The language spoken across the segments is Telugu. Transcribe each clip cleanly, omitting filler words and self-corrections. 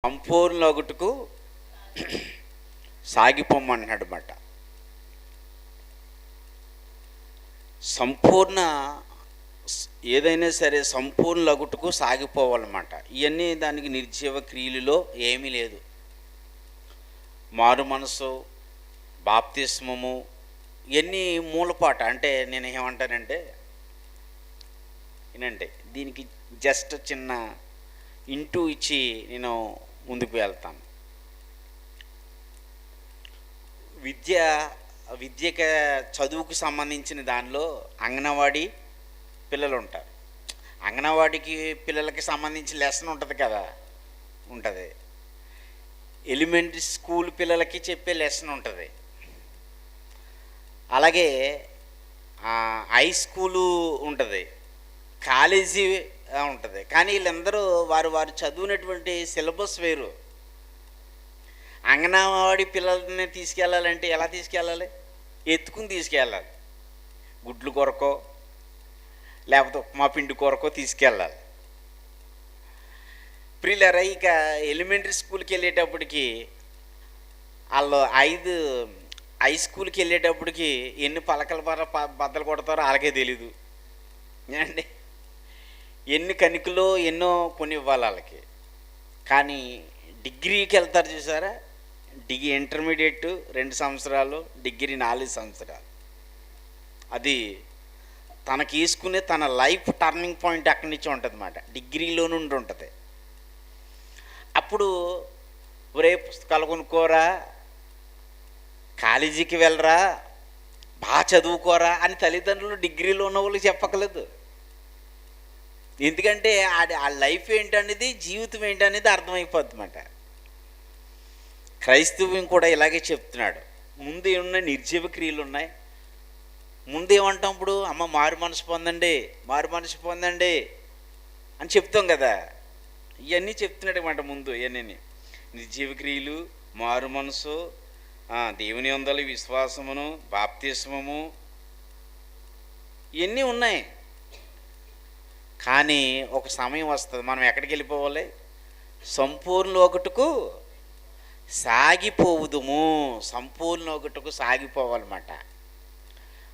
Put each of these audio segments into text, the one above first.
సంపూర్ణగుటకు సాగిపోమన్నాడు మాట. సంపూర్ణ ఏదైనా సరే సంపూర్ణగుటకు సాగిపోవాలన్నమాట. ఇవన్నీ దానికి నిర్జీవ క్రియలలో ఏమీ లేదు. మారు మనసు, బాప్తిస్మము ఇవన్నీ మూలపాట. అంటే నేను ఏమంటానంటే వినండి, దీనికి జస్ట్ చిన్న ఇంటూ ఇచ్చి నేను ముందుకు వెళ్తాను. విద్యకి చదువుకు సంబంధించిన దానిలో అంగన్వాడీ పిల్లలు ఉంటారు. అంగన్వాడీకి పిల్లలకి సంబంధించిన లెసన్ ఉంటుంది కదా, ఉంటుంది. ఎలిమెంటరీ స్కూల్ పిల్లలకి చెప్పే లెసన్ ఉంటుంది. అలాగే హై స్కూలు ఉంటుంది, కాలేజీ ఉంటుంది. కానీ వీళ్ళందరూ వారు చదివినటువంటి సిలబస్ వేరు. అంగన్వాడీ పిల్లల్ని తీసుకెళ్ళాలంటే ఎలా తీసుకెళ్ళాలి? ఎత్తుకుని తీసుకెళ్ళాలి. గుడ్లు కొరకో లేకపోతే ఉప్మా పిండి కొరకో తీసుకెళ్ళాలి. ప్రియులారా, ఇక ఎలిమెంటరీ స్కూల్కి వెళ్ళేటప్పటికి వాళ్ళు హై స్కూల్కి వెళ్ళేటప్పటికి ఎన్ని పలకల బద్దలు కొడతారో వాళ్ళకే తెలీదు అండి. ఎన్ని కణికలో ఎన్నో కొన్ని ఇవ్వాలి వాళ్ళకి. కానీ డిగ్రీకి వెళ్తారు చూసారా, ఇంటర్మీడియట్ 2 సంవత్సరాలు, డిగ్రీ 4 సంవత్సరాలు. అది తనకి తీసుకునే తన లైఫ్ టర్నింగ్ పాయింట్ అక్కడి నుంచి ఉంటుంది అన్నమాట. డిగ్రీలో నుండి ఉంటుంది. అప్పుడు ఒరే పుస్తకాలు కొనుక్కోరా, కాలేజీకి వెళ్ళరా, బాగా చదువుకోరా అని తల్లిదండ్రులు డిగ్రీలో ఉన్న వాళ్ళకి చెప్పకలేదు. ఎందుకంటే ఆ లైఫ్ ఏంటనేది, జీవితం ఏంటనేది అర్థమైపోద్ది అన్నమాట. క్రైస్తవ్యం కూడా ఇలాగే చెప్తున్నాడు. ముందు ఏమున్నాయి? నిర్జీవ క్రియలు ఉన్నాయి. ముందు ఏమంటాం? ఇప్పుడు అమ్మ మారు మనసు పొందండి, మారు మనసు పొందండి అని చెప్తాం కదా. ఇవన్నీ చెప్తున్నాడు అన్నమాట. ముందు ఇవన్నీ నిర్జీవ క్రియలు, మారు మనసు, దేవుని యందలి విశ్వాసమును, బాప్తిస్మము ఇవన్నీ ఉన్నాయి. కానీ ఒక సమయం వస్తుంది, మనం ఎక్కడికి వెళ్ళిపోవాలి? సంపూర్ణోగుటకు సాగిపోవుదుము. సంపూర్ణోగుటకు సాగిపోవాలన్నమాట.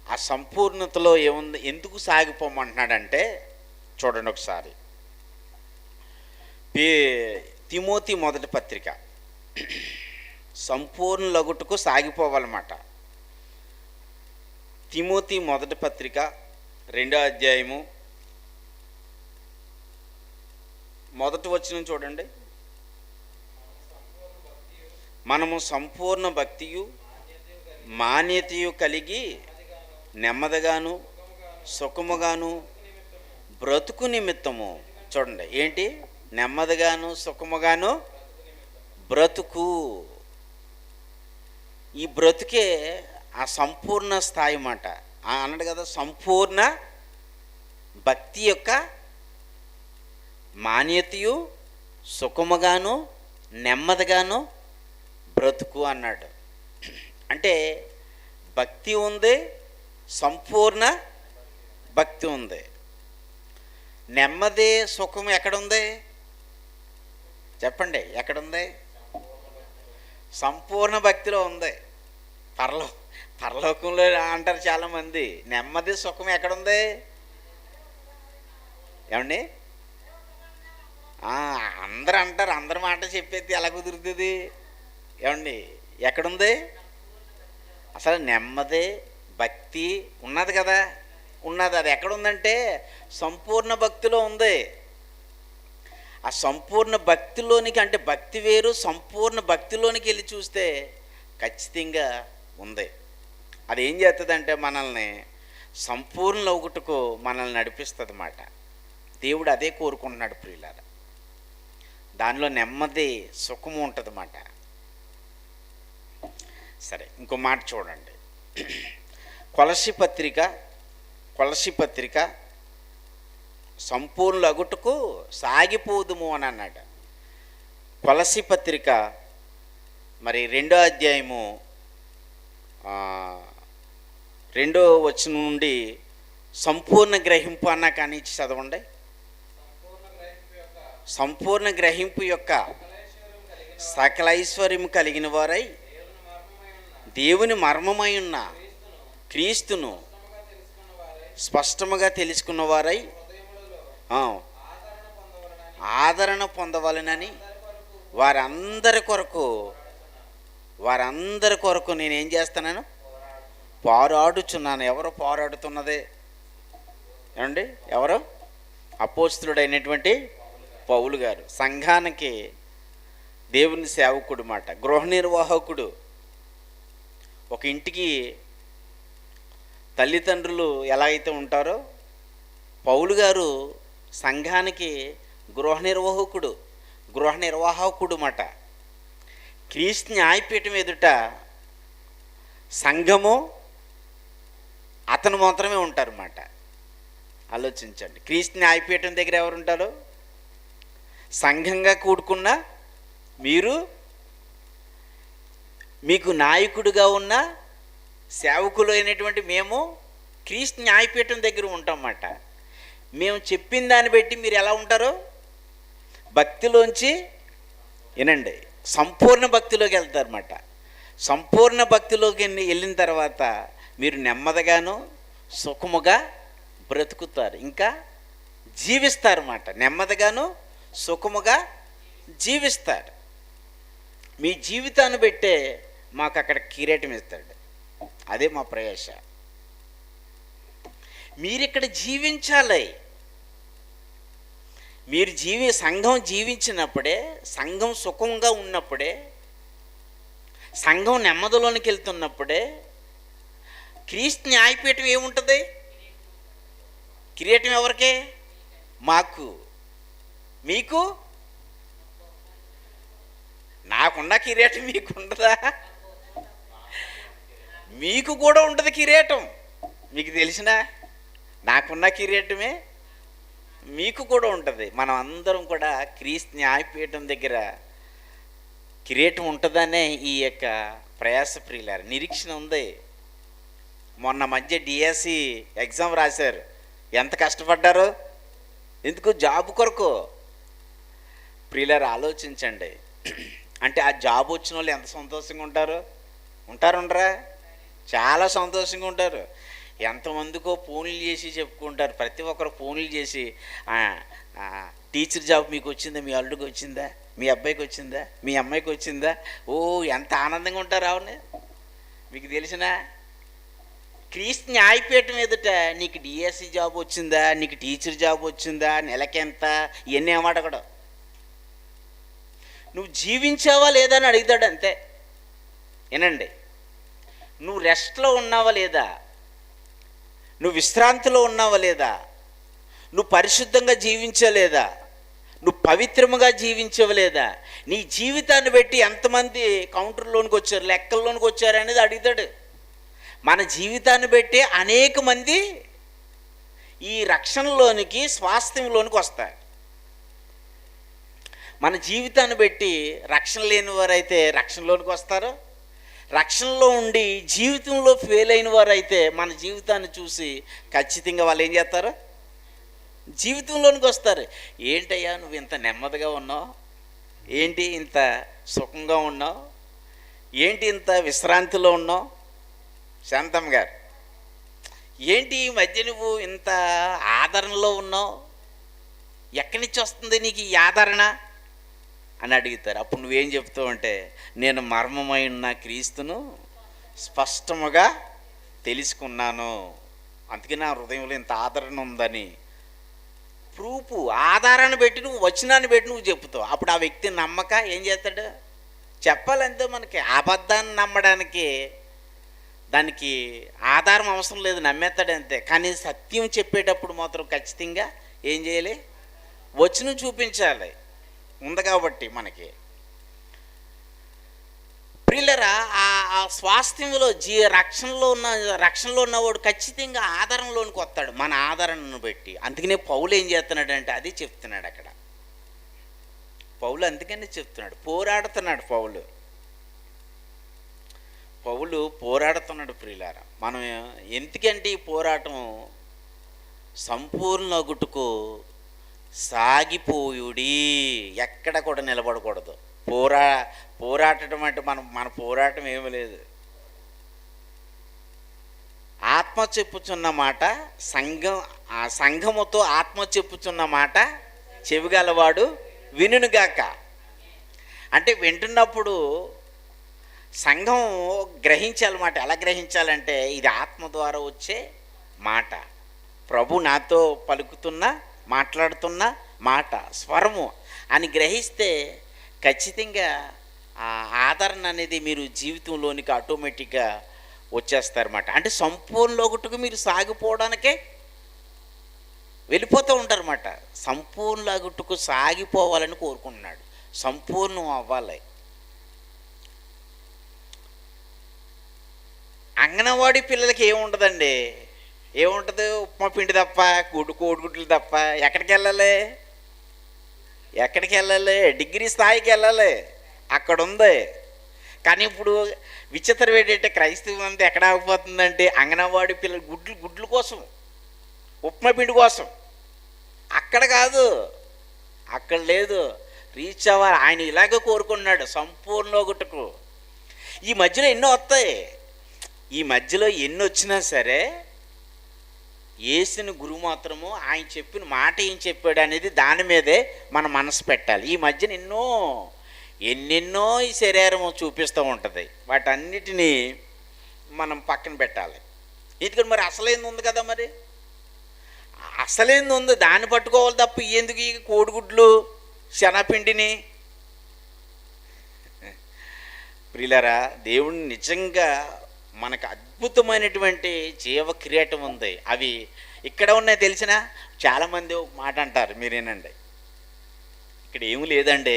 ఆ సంపూర్ణతలో ఏముంది? ఎందుకు సాగిపోమంటున్నాడంటే చూడండి ఒకసారి. తిమోతి మొదటి పత్రిక, సంపూర్ణలగుటకు సాగిపోవాలన్నమాట. తిమోతి మొదటి పత్రిక 2వ అధ్యాయము 1వ వచనం చూడండి. మనము సంపూర్ణ భక్తియు మాన్యతయు కలిగి నెమ్మదిగాను సుఖముగాను బ్రతుకు నిమిత్తము. చూడండి ఏంటి? నెమ్మదిగాను సుఖముగాను బ్రతుకు. ఈ బ్రతుకే ఆ సంపూర్ణ స్థాయి మాట. అన్నాడు కదా, సంపూర్ణ భక్తి యొక్క మాన్యతయు సుఖముగాను నెమ్మదిగాను బ్రతుకు అన్నాడు. అంటే భక్తి ఉంది, సంపూర్ణ భక్తి ఉంది. నెమ్మది సుఖం ఎక్కడుంది చెప్పండి? ఎక్కడుంది? సంపూర్ణ భక్తిలో ఉంది. పరలోకంలో అంటారు చాలామంది. నెమ్మది సుఖం ఎక్కడుంది ఏమండి? అందరూ అంటారు, అందరి మాట చెప్పేది ఎలా కుదురుతుంది ఏమండి? ఎక్కడుంది? అసలు నెమ్మది భక్తి ఉన్నది కదా, ఉన్నది. అది ఎక్కడుందంటే సంపూర్ణ భక్తిలో ఉంది. ఆ సంపూర్ణ భక్తిలోనికి, అంటే భక్తి వేరు, సంపూర్ణ భక్తిలోనికి వెళ్ళి చూస్తే ఖచ్చితంగా ఉంది. అది ఏం చేస్తుందంటే మనల్ని సంపూర్ణ ఒకటుకు మనల్ని నడిపిస్తుంది అన్నమాట. దేవుడు అదే కోరుకుంటున్నాడు ప్రియులారా. దానిలో నెమ్మది సుఖము ఉంటుంది అన్నమాట. సరే, ఇంకో మాట చూడండి. కొలస్సీ పత్రిక సంపూర్ణ అగుటకు సాగిపోదుము అని అన్నాడు. కొలస్సీ పత్రిక మరి 2వ అధ్యాయము 2వ వచనం నుండి సంపూర్ణ గ్రహింపు అన్నా కానీ చదవండి. సంపూర్ణ గ్రహింపు యొక్క సకల ఐశ్వర్యము కలిగిన వారై దేవుని మర్మమై ఉన్న క్రీస్తును స్పష్టముగా తెలుసుకున్న వారై ఆదరణ పొందవలనని వారందరి కొరకు నేనేం చేస్తున్నాను? పోరాడుచున్నాను. ఎవరు పోరాడుతున్నదే? ఏమండి? ఎవరు? అపోస్తలుడైనటువంటి పౌలు గారు. సంఘానికి దేవుని సేవకుడు మాట, గృహ నిర్వాహకుడు. ఒక ఇంటికి తల్లిదండ్రులు ఎలా అయితే ఉంటారో పౌలు గారు సంఘానికి గృహ నిర్వాహకుడు మాట. క్రీస్తు న్యాయపీఠం ఎదుట సంఘము అతను మాత్రమే ఉంటారన్నమాట. ఆలోచించండి, క్రీస్తు న్యాయపీఠం దగ్గర ఎవరు ఉంటారు? సంఘంగా కూడుకున్న మీరు, మీకు నాయకుడిగా ఉన్న సేవకులు అయినటువంటి మేము క్రీస్తు న్యాయపీఠం దగ్గర ఉంటామన్నమాట. మేము చెప్పిన దాన్ని బట్టి మీరు ఎలా ఉంటారో భక్తిలోంచి వినండి, సంపూర్ణ భక్తిలోకి వెళ్తారన్నమాట. సంపూర్ణ భక్తిలోకి వెళ్ళిన తర్వాత మీరు నెమ్మదిగాను సుఖముగా బ్రతుకుతారు, ఇంకా జీవిస్తారన్నమాట. నెమ్మదిగాను సుఖముగా జీవిస్తారు. మీ జీవితాన్ని బట్టే మాకు అక్కడ కిరీటం ఇస్తాడు. అదే మా ప్రయాస. మీరిక్కడ జీవించాలి. మీరు సంఘం జీవించినప్పుడే, సంఘం సుఖంగా ఉన్నప్పుడే, సంఘం నెమ్మదిలోనికి వెళ్తున్నప్పుడే క్రీస్తు న్యాయపీఠం ఏముంటుంది? కిరీటం ఎవరికే? మాకు. మీకు? నాకున్న కిరీటం మీకు ఉండదా? మీకు కూడా ఉంటుంది కిరీటం. మీకు తెలిసినా నాకున్న కిరీటమే మీకు కూడా ఉంటుంది. మనం అందరం కూడా క్రీస్తు న్యాయపీఠం దగ్గర కిరీటం ఉంటుందనే ఈ యొక్క ప్రయాస ప్రియులారు నిరీక్షణ ఉంది. మొన్న మధ్య డిఎస్సి ఎగ్జామ్ రాశారు. ఎంత కష్టపడ్డారు? ఎందుకు? జాబ్ కొరకు. ప్రియులారు ఆలోచించండి. అంటే ఆ జాబ్ వచ్చిన వాళ్ళు ఎంత సంతోషంగా ఉండరా? చాలా సంతోషంగా ఉంటారు. ఎంతమందికో ఫోన్లు చేసి చెప్పుకుంటారు. ప్రతి ఒక్కరు ఫోన్లు చేసి టీచర్ జాబ్ మీకు వచ్చిందా? మీ అల్లుడికి వచ్చిందా? మీ అబ్బాయికి వచ్చిందా? మీ అమ్మాయికి వచ్చిందా? ఓ ఎంత ఆనందంగా ఉంటారు. అవును, మీకు తెలిసిన క్రీస్తు న్యాయపీఠం ఎదుట నీకు డిఎస్సి జాబ్ వచ్చిందా? నీకు టీచర్ జాబ్ వచ్చిందా? నెలకెంత? ఇవన్నీ ఏమాట కూడా నువ్వు జీవించావా లేదా అని అడుగుతాడు. అంతే. వినండి, నువ్వు రెస్ట్లో ఉన్నావా లేదా? నువ్వు విశ్రాంతిలో ఉన్నావా లేదా? నువ్వు పరిశుద్ధంగా జీవించలేదా? నువ్వు పవిత్రముగా జీవించవలేదా? నీ జీవితాన్ని బట్టి ఎంతమంది కౌంటర్లోనికి వచ్చారు, లెక్కల్లోనికి వచ్చారు అనేది అడుగుతాడు. మన జీవితాన్ని బట్టి అనేక మంది ఈ రక్షణలోనికి, స్వాస్థ్యంలోనికి వస్తారు. మన జీవితాన్ని బట్టి రక్షణ లేని వారైతే రక్షణలోనికి వస్తారు. రక్షణలో ఉండి జీవితంలో ఫెయిల్ అయిన వారైతే మన జీవితాన్ని చూసి ఖచ్చితంగా వాళ్ళు ఏం చేస్తారు? జీవితంలోనికి వస్తారు. ఏంటయ్యా నువ్వు ఇంత నెమ్మదిగా ఉన్నావు? ఏంటి ఇంత సుఖంగా ఉన్నావు? ఏంటి ఇంత విశ్రాంతిలో ఉన్నావు? శాంతమ్మ గారు, ఏంటి ఈ మధ్య నువ్వు ఇంత ఆదరణలో ఉన్నావు? ఎక్కడి నుంచి వస్తుంది నీకు ఈ ఆదరణ అని అడుగుతారు. అప్పుడు నువ్వేం చెప్తావు అంటే, నేను మర్మమై ఉన్న క్రీస్తును స్పష్టముగా తెలుసుకున్నాను, అందుకే నా హృదయంలో ఇంత ఆదరణ ఉందని ప్రూఫ్, ఆధారాన్ని పెట్టి నువ్వు వచనాన్ని పెట్టి నువ్వు చెప్తావు. అప్పుడు ఆ వ్యక్తి నమ్మక ఏం చేస్తాడు? చెప్పాలంటే మనకి అబద్ధాన్ని నమ్మడానికి దానికి ఆధారం అవసరం లేదు, నమ్మేస్తాడు అంతే. కానీ సత్యం చెప్పేటప్పుడు మాత్రం ఖచ్చితంగా ఏం చేయాలి? వచనం చూపించాలి, ఉంది కాబట్టి మనకి. ప్రియులరా, ఆ స్వాస్థ్యంలో రక్షణలో ఉన్నవాడు ఖచ్చితంగా ఆధారంలోనికి వస్తాడు, మన ఆధారణను బట్టి. అందుకనే పౌలు ఏం చేస్తున్నాడు అంటే అది చెప్తున్నాడు అక్కడ. పౌలు అందుకనే చెప్తున్నాడు, పోరాడుతున్నాడు. పౌలు పోరాడుతున్నాడు. ప్రియులారా, మనం ఎందుకంటే ఈ పోరాటం సంపూర్ణ గుట్టుకు సాగిపోయుడి, ఎక్కడ కూడా నిలబడకూడదు. పోరా పోరాటం అంటే మన పోరాటం ఏమీ లేదు. ఆత్మ చెప్పుచున్న మాట సంఘముతో ఆత్మ చెప్పుచున్న మాట చెవిగలవాడు వినుగాక. అంటే వింటున్నప్పుడు సంఘం గ్రహించాలన్నమాట. ఎలా గ్రహించాలంటే ఇది ఆత్మ ద్వారా వచ్చే మాట, ప్రభు నాతో పలుకుతున్న మాట్లాడుతున్న మాట, స్వరము అని గ్రహిస్తే ఖచ్చితంగా ఆ ఆదరణ అనేది మీరు జీవితంలోనికి ఆటోమేటిక్గా వచ్చేస్తారన్నమాట. అంటే సంపూర్ణ లోగుట్టుకు మీరు సాగిపోవడానికే వెళ్ళిపోతూ ఉంటారన్నమాట. సంపూర్ణ లాగుట్టుకు సాగిపోవాలని కోరుకుంటున్నాడు, సంపూర్ణం అవ్వాలి. అంగన్వాడీ పిల్లలకి ఏముంటుందండి? ఏముంటుంది? ఉప్మా పిండి తప్ప, కోడిగుడ్లు తప్ప. ఎక్కడికి వెళ్ళాలి? డిగ్రీ స్థాయికి వెళ్ళాలి, అక్కడ ఉంది. కానీ ఇప్పుడు విచిత్రం ఏంటంటే క్రైస్తవం అంతా ఎక్కడ ఆగిపోతుందంటే అంగన్వాడీ పిల్లలు గుడ్లు కోసం, ఉప్మా పిండి కోసం. అక్కడ కాదు, అక్కడ లేదు, రీచ్ అవ్వాలి. ఆయన ఇలాగే కోరుకున్నాడు, సంపూర్ణ ఒకటుకు. ఈ మధ్యలో ఎన్నో వస్తాయి. ఈ మధ్యలో ఎన్ని వచ్చినా సరే యేసుని గురువు మాత్రము ఆయన చెప్పిన మాట ఏం చెప్పాడు అనేది దాని మీదే మన మనసు పెట్టాలి. ఈ మధ్యన ఎన్నెన్నో ఈ శరీరం చూపిస్తూ ఉంటుంది, వాటన్నిటినీ మనం పక్కన పెట్టాలి. ఎందుకంటే మరి అసలేంది ఉంది కదా, మరి అసలేంది ఉంది, దాన్ని పట్టుకోవాలి తప్ప ఎందుకు ఈ కోడిగుడ్లు శనగపిండిని? ప్రియులారా, దేవుని నిజంగా మనకు అద్భుతమైనటువంటి జీవ క్రియేటం ఉంది. అవి ఇక్కడ ఉన్నాయి తెలిసిన చాలామంది ఒక మాట అంటారు, మీరేనండి, ఇక్కడ ఏమీ లేదండి.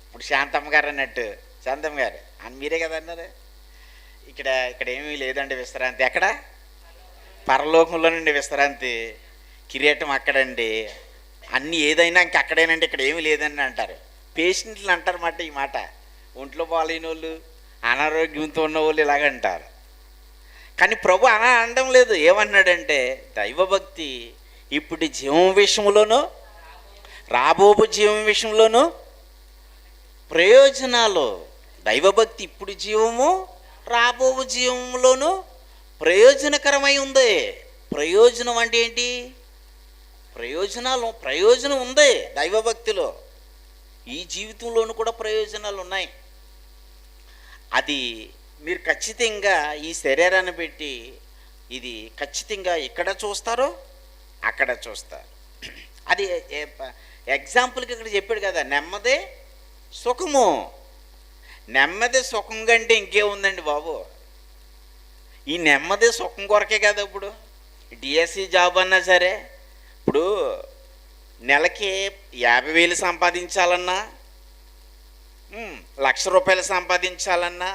ఇప్పుడు శాంతమ్మ గారు అన్నట్టు, శాంతమ్మ గారు అని మీరే కదా అన్నారు, ఇక్కడ ఏమీ లేదండి విశ్రాంతి. ఎక్కడ? పరలోకంలో నుండి విశ్రాంతి, కిరీటం అక్కడండి, అన్నీ ఏదైనా ఇంక అక్కడేనండి, ఇక్కడ ఏమీ లేదని అంటారు. పేషెంట్లు అంటారన్నమాట ఈ మాట. ఒంట్లో బాగాలేని వాళ్ళు, అనారోగ్యంతో ఉన్న వాళ్ళు ఇలాగంటారు. కానీ ప్రభు అలా అనడం లేదు. ఏమన్నాడంటే దైవభక్తి ఇప్పుడు జీవం విషయంలోనూ రాబోబు జీవం విషయంలోనూ ప్రయోజనాలు. దైవభక్తి ఇప్పుడు జీవము రాబోబు జీవంలోనూ ప్రయోజనకరమై ఉంది. ప్రయోజనం అంటే ఏంటి? ప్రయోజనం ఉంది దైవభక్తిలో. ఈ జీవితంలోనూ కూడా ప్రయోజనాలు ఉన్నాయి. అది మీరు ఖచ్చితంగా ఈ శరీరాన్ని పెట్టి ఇది ఖచ్చితంగా ఇక్కడ చూస్తారో అక్కడ చూస్తారు. అది ఎగ్జాంపుల్కి ఇక్కడ చెప్పాడు కదా, నెమ్మదే సుఖము. నెమ్మది సుఖం కంటే ఇంకేముందండి బాబు? ఈ నెమ్మది సుఖం కొరకే కదా. ఇప్పుడు డిఎస్సి జాబ్ అన్నా సరే, ఇప్పుడు నెలకి 50,000 సంపాదించాలన్నా, 1,00,000 రూపాయలు సంపాదించాలన్నా,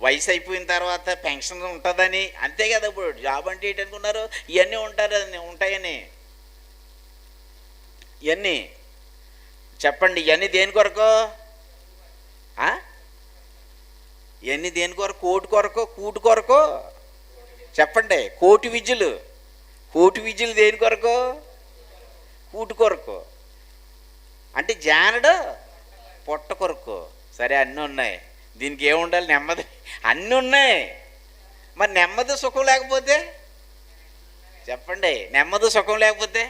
వయసు అయిపోయిన తర్వాత పెన్షన్ ఉంటుందని, అంతే కదా. ఇప్పుడు జాబ్ అంటే ఏంటనుకున్నారు? ఇవన్నీ ఉంటాయని. ఇవన్నీ చెప్పండి, ఇవన్నీ దేని కొరకు? ఇవన్నీ దేని కొరకు? కూటు కొరకు చెప్పండి. కోటి విద్యలు దేని కొరకు? కూటు కొరకు. అంటే జానడు పొట్ట కొరకు. సరే, అన్నీ ఉన్నాయి. దీనికి ఏముండాలి? నెమ్మది. అన్నీ ఉన్నాయి. మరి నెమ్మది సుఖం లేకపోతే చెప్పండి, నెమ్మది సుఖం లేకపోతే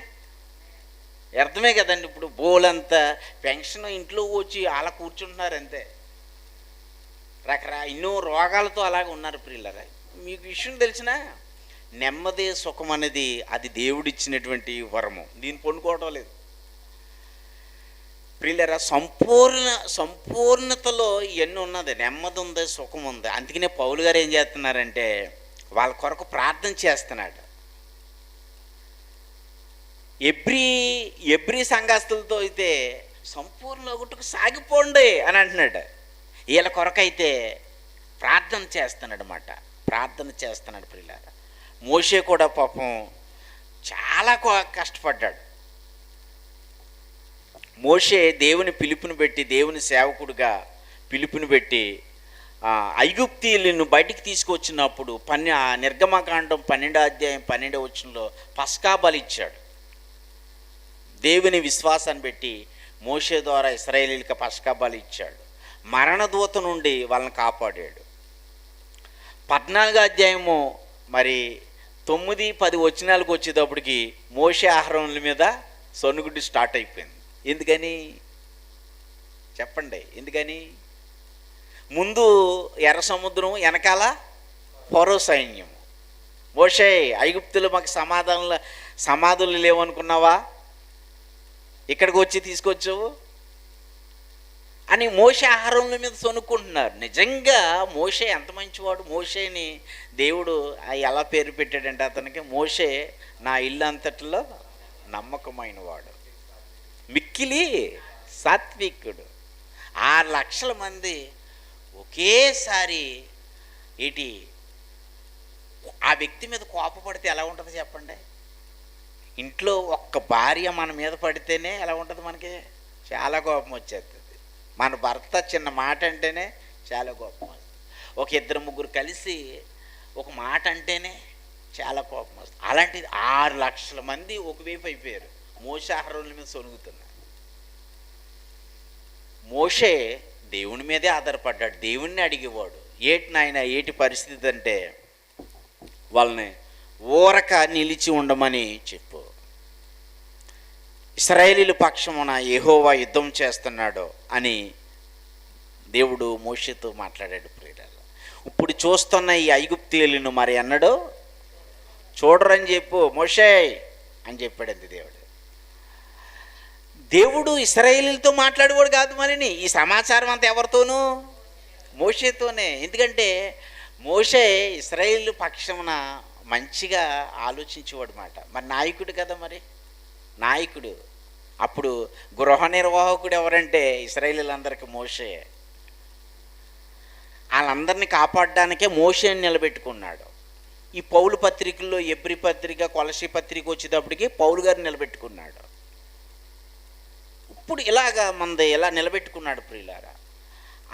అర్థమే కదండి. ఇప్పుడు బోలంతా పెన్షన్ ఇంట్లో వచ్చి అలా కూర్చుంటున్నారు అంతే. ఎన్నో రోగాలతో అలాగే ఉన్నారు ప్రియులారా. మీకు విషయం తెలిసిన నెమ్మది సుఖం అనేది అది దేవుడిచ్చినటువంటి వరము. దీన్ని పొందుకోవడం లేదు ప్రియులారా. సంపూర్ణతలో ఇవన్నీ ఉన్నది, నెమ్మది ఉంది, సుఖం ఉంది. అందుకనే పౌలు గారు ఏం చేస్తున్నారంటే వాళ్ళ కొరకు ప్రార్థన చేస్తున్నాడు. ఎబ్రీ సంఘస్థులతో అయితే సంపూర్ణ ఒకటికి సాగిపోండి అని అంటున్నాడు. వీళ్ళ కొరకైతే ప్రార్థన చేస్తున్నాడు అన్నమాట. ప్రార్థన చేస్తున్నాడు ప్రియులారా. మోషే కూడా పాపం చాలా కష్టపడ్డాడు. మోషే దేవుని పిలుపుని పెట్టి, దేవుని సేవకుడిగా పిలుపుని పెట్టి ఐగుప్తీయులను బయటికి తీసుకొచ్చినప్పుడు నిర్గమకాండం 12వ అధ్యాయం 12వ వచనంలో పస్కా బలి ఇచ్చాడు. దేవుని విశ్వాసాన్ని పెట్టి మోషే ద్వారా ఇశ్రాయేలీయులకు పస్కా బలి ఇచ్చాడు. మరణదూత నుండి వాళ్ళని కాపాడాడు. 14వ అధ్యాయము మరి 9, 10 వచనాలకు వచ్చేటప్పటికి మోషే అహరోనుల మీద సొనుగుడ్డు స్టార్ట్ అయిపోయింది. ఎందుకని చెప్పండి? ఎందుకని? ముందు ఎర్ర సముద్రం, వెనకాల ఫరో సైన్యం. మోషే, ఐగుప్తులు మాకు సమాధులు లేవనుకున్నావా, ఇక్కడికి వచ్చి తీసుకొచ్చావు అని మోషే అహరోనుల మీద సొనుక్కుంటున్నారు. నిజంగా మోషే ఎంత మంచివాడు. మోషేని దేవుడు ఎలా పేరు పెట్టాడంటే అతనికి, మోషే నా ఇల్లు అంతటిలో నమ్మకమైన వాడు, మిక్కిలి సాత్వికుడు. 6 లక్షల మంది ఒకేసారి ఆ వ్యక్తి మీద కోపపడితే ఎలా ఉంటుంది చెప్పండి? ఇంట్లో ఒక్క భార్య మన మీద పడితేనే ఎలా ఉంటుంది? మనకి చాలా కోపం వచ్చేస్తుంది. మన భర్త చిన్న మాట అంటేనే చాలా కోపం వస్తుంది. ఒక 2, 3 కలిసి ఒక మాట అంటేనే చాలా కోపం వస్తుంది. అలాంటిది 6 లక్షల మంది ఒకవైపు అయిపోయారు, మోషే అహరోనుల మీద సొనుగుతున్నారు. మోషే దేవుని మీదే ఆధారపడ్డాడు, దేవుణ్ణి అడిగేవాడు. ఏటి నాయన ఏటి పరిస్థితి అంటే, వాళ్ళని ఊరక నిలిచి ఉండమని చెప్పు, ఇశ్రాయేలీల పక్షమున యెహోవా యుద్ధం చేస్తున్నాడు అని దేవుడు మోషేతో మాట్లాడాడు. ప్రియులారా, ఇప్పుడు చూస్తున్న ఈ ఐగుప్తీయులను మరి అన్నాడు చూడరని చెప్పు మోషే అని చెప్పాడండి దేవుడు. దేవుడు ఇశ్రాయేలీలతో మాట్లాడేవాడు కాదు, మరిని ఈ సమాచారం అంతా ఎవరితోనూ? మోషేతోనే. ఎందుకంటే మోషే ఇశ్రాయేలు పక్షమున మంచిగా ఆలోచించేవాడు మాట. మరి నాయకుడు కదా, మరి నాయకుడు. అప్పుడు గృహ నిర్వాహకుడు ఎవరంటే ఇశ్రాయేలీలందరికీ మోషే. వాళ్ళందరినీ కాపాడడానికే మోషేని నిలబెట్టుకున్నాడు. ఈ పౌలు పత్రికల్లో ఎబ్రి పత్రిక, కొలసీ పత్రిక వచ్చేటప్పటికి పౌలు గారిని నిలబెట్టుకున్నాడు. ఇప్పుడు ఇలాగా మనది ఎలా నిలబెట్టుకున్నాడు ప్రియులారా?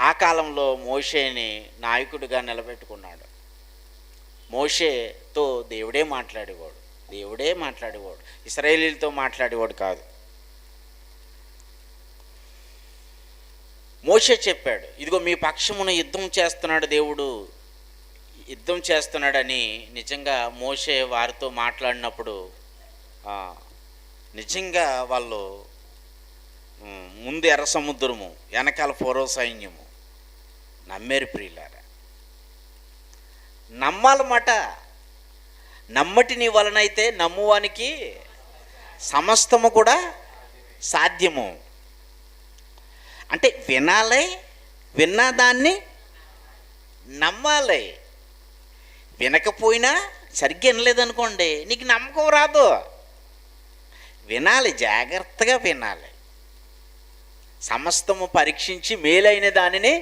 ఆ కాలంలో మోషేని నాయకుడిగా నిలబెట్టుకున్నాడు. మోషేతో దేవుడే మాట్లాడేవాడు, ఇశ్రాయేలీలతో మాట్లాడేవాడు కాదు. మోషే చెప్పాడు, ఇదిగో మీ పక్షమున యుద్ధం చేస్తున్నాడు దేవుడు, యుద్ధం చేస్తున్నాడని. నిజంగా మోషే వారితో మాట్లాడినప్పుడు నిజంగా వాళ్ళు ముందు ఎర్ర సముద్రము, వెనకాల ఫరో సైన్యము నమ్మేరు ప్రియులారా. నమ్మాలన్నమాట. నమ్మటి నీ వలనైతే నమ్మువానికి సమస్తము కూడా సాధ్యము. అంటే వినాలి, విన్నదాన్ని నమ్మాలి. వినకపోయినా సరిగ్గా వినలేదనుకోండి, నీకు నమ్మకం రాదు. వినాలి, జాగ్రత్తగా వినాలి. సమస్తము పరీక్షించి మేలైన దానిని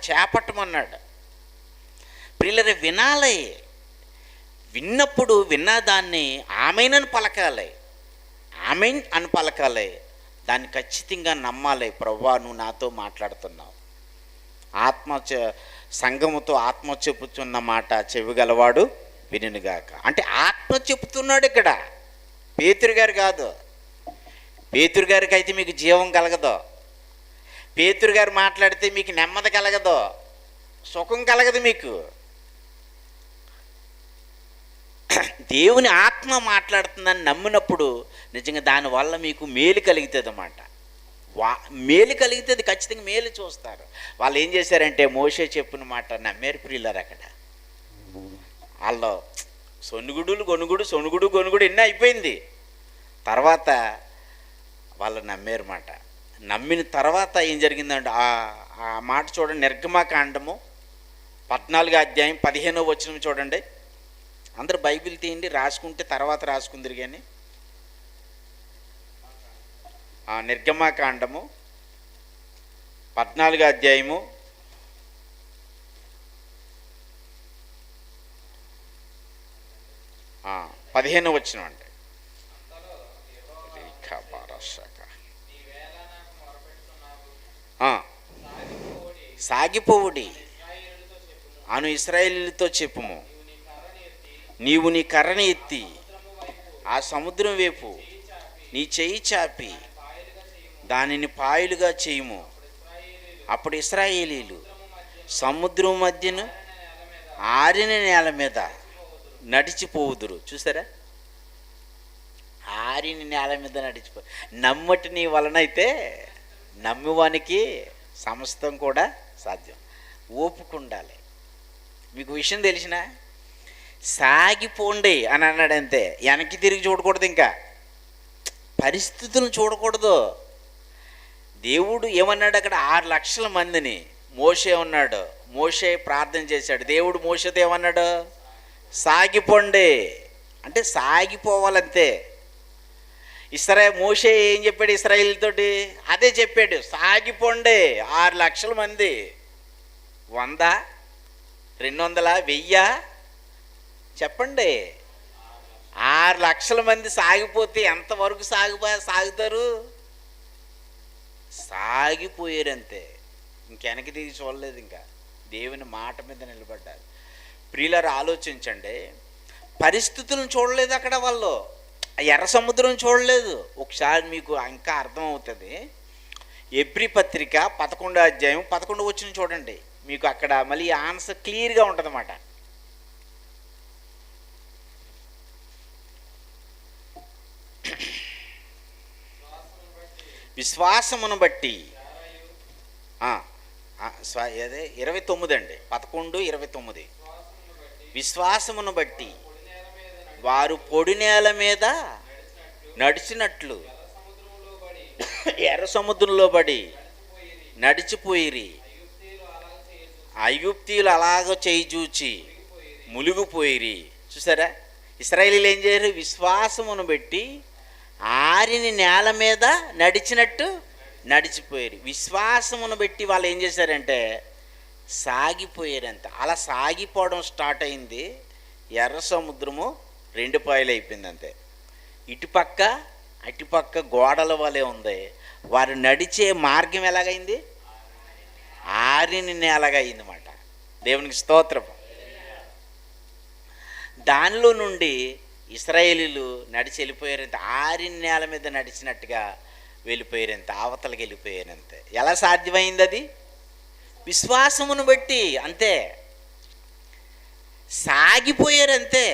చేపట్టమన్నాడు. ప్రియులరే, వినాలి. విన్నప్పుడు విన్నదాన్ని ఆమెనని పలకాలి, ఆమెన్ అని పలకాలి. దాన్ని ఖచ్చితంగా నమ్మాలి. ప్రభువా, నువ్వు నాతో మాట్లాడుతున్నావు. సంఘముతో ఆత్మ చెప్పుతున్న మాట చెవిగలవాడు వినుగాక. అంటే ఆత్మ చెప్తున్నాడు ఇక్కడ, పేతురు గారు కాదు. పేతురు గారికి అయితే మీకు జీవం కలగదు, పేతురు గారు మాట్లాడితే మీకు నెమ్మది కలగదు, సుఖం కలగదు మీకు. దేవుని ఆత్మ మాట్లాడుతుందని నమ్మినప్పుడు నిజంగా దానివల్ల మీకు మేలు కలుగుతుంది అన్నమాట. మేలు కలుగుతుంది, ఖచ్చితంగా మేలు చూస్తారు. వాళ్ళు ఏం చేశారంటే మోషే చెప్పిన మాట నమ్మేరు ప్రియులారు. అక్కడ వాళ్ళు సొనుగుడు గొనుగుడు ఎన్ని అయిపోయింది. తర్వాత వాళ్ళు నమ్మేరు మాట. నమ్మిన తర్వాత ఏం జరిగిందంటే ఆ మాట చూడండి, నిర్గమకాండము 14వ అధ్యాయం 15వ వచనం చూడండి. అందరూ బైబిల్ తీయండి, రాసుకుంటే తర్వాత రాసుకుందరు. కానీ నిర్గమకాండము 14వ అధ్యాయము 15వ వచనం అండి. సాగిపోవుడి అను ఇశ్రాయేలీయులతో చెప్పుము, నీవు నీ కర్రని ఎత్తి ఆ సముద్రం వైపు నీ చెయ్యి చాపి దానిని పాయలుగా చేయుము, అప్పుడు ఇశ్రాయేలీలు సముద్రం మధ్యను ఆరిన నేల మీద నడిచిపోవుదురు. చూసారా, ఆరిన నేల మీద నడిచిపో. నమ్మటి నీ వలన అయితే నమ్మువానికి సమస్తం కూడా సాధ్యం. ఓపుకుండాలి. మీకు విషయం తెలిసిన సాగిపోండి అని అన్నాడు అంతే, వెనక్కి తిరిగి చూడకూడదు, ఇంకా పరిస్థితులను చూడకూడదు. దేవుడు ఏమన్నాడు అక్కడ? 6 లక్షల మందిని మోషే ఉన్నాడు, మోషే ప్రార్థన చేశాడు. దేవుడు మోషేతో ఏమన్నాడు? సాగిపోండి అంటే సాగిపోవాలంతే. మోషే ఏం చెప్పాడు ఇశ్రాయేలుతోటి? అదే చెప్పాడు, సాగిపోండి. 6 లక్షల మంది, 100, 200, 1000 చెప్పండి. 6 లక్షల మంది సాగిపోతే ఎంతవరకు సాగుతారు? సాగిపోయారంతే, ఇంకెనక్కి తిరిగి చూడలేదు. ఇంకా దేవుని మాట మీద నిలబడ్డారు. ప్రియులారా, ఆలోచించండి. పరిస్థితులను చూడలేదు అక్కడ వాళ్ళు, ఎర్ర సముద్రం చూడలేదు. ఒకసారి మీకు ఇంకా అర్థమవుతుంది. ఎబ్రీ పత్రిక 11వ అధ్యాయం 11 వచనం చూడండి, మీకు అక్కడ మళ్ళీ ఆన్సర్ క్లియర్గా ఉంటుంది అన్నమాట. విశ్వాసమును బట్టి 29 అండి, 11:29. విశ్వాసమును బట్టి వారు పొడి నేల మీద నడిచినట్లు ఎర్ర సముద్రంలో పడి నడిచిపోయిరి. ఐగుప్తీయులు అలాగ చేయి చూచి మునిగిపోయిరి. చూసారా, ఇశ్రాయేలీయులు ఏం చేయరు? విశ్వాసమును బట్టి ఆరిన నేల మీద నడిచినట్టు నడిచిపోయారు. విశ్వాసమును బట్టి వాళ్ళు ఏం చేశారంటే సాగిపోయారంట. అలా సాగిపోవడం స్టార్ట్ అయింది. ఎర్ర సముద్రము 2 పాయలు అయిపోయింది అంతే. ఇటుపక్క అటుపక్క గోడల వలె ఉంది. వారు నడిచే మార్గం ఎలాగైంది? ఆరిన నేలగా అయిందన్నమాట. దేవునికి స్తోత్రం. దానిలో నుండి ఇశ్రాయేలీయులు నడిచి వెళ్ళిపోయారంత, ఆరిన నేల మీద నడిచినట్టుగా వెళ్ళిపోయారంత, అవతలకి వెళ్ళిపోయారంతే. ఎలా సాధ్యమైంది అది? విశ్వాసమును బట్టి అంతే, సాగిపోయారంతే.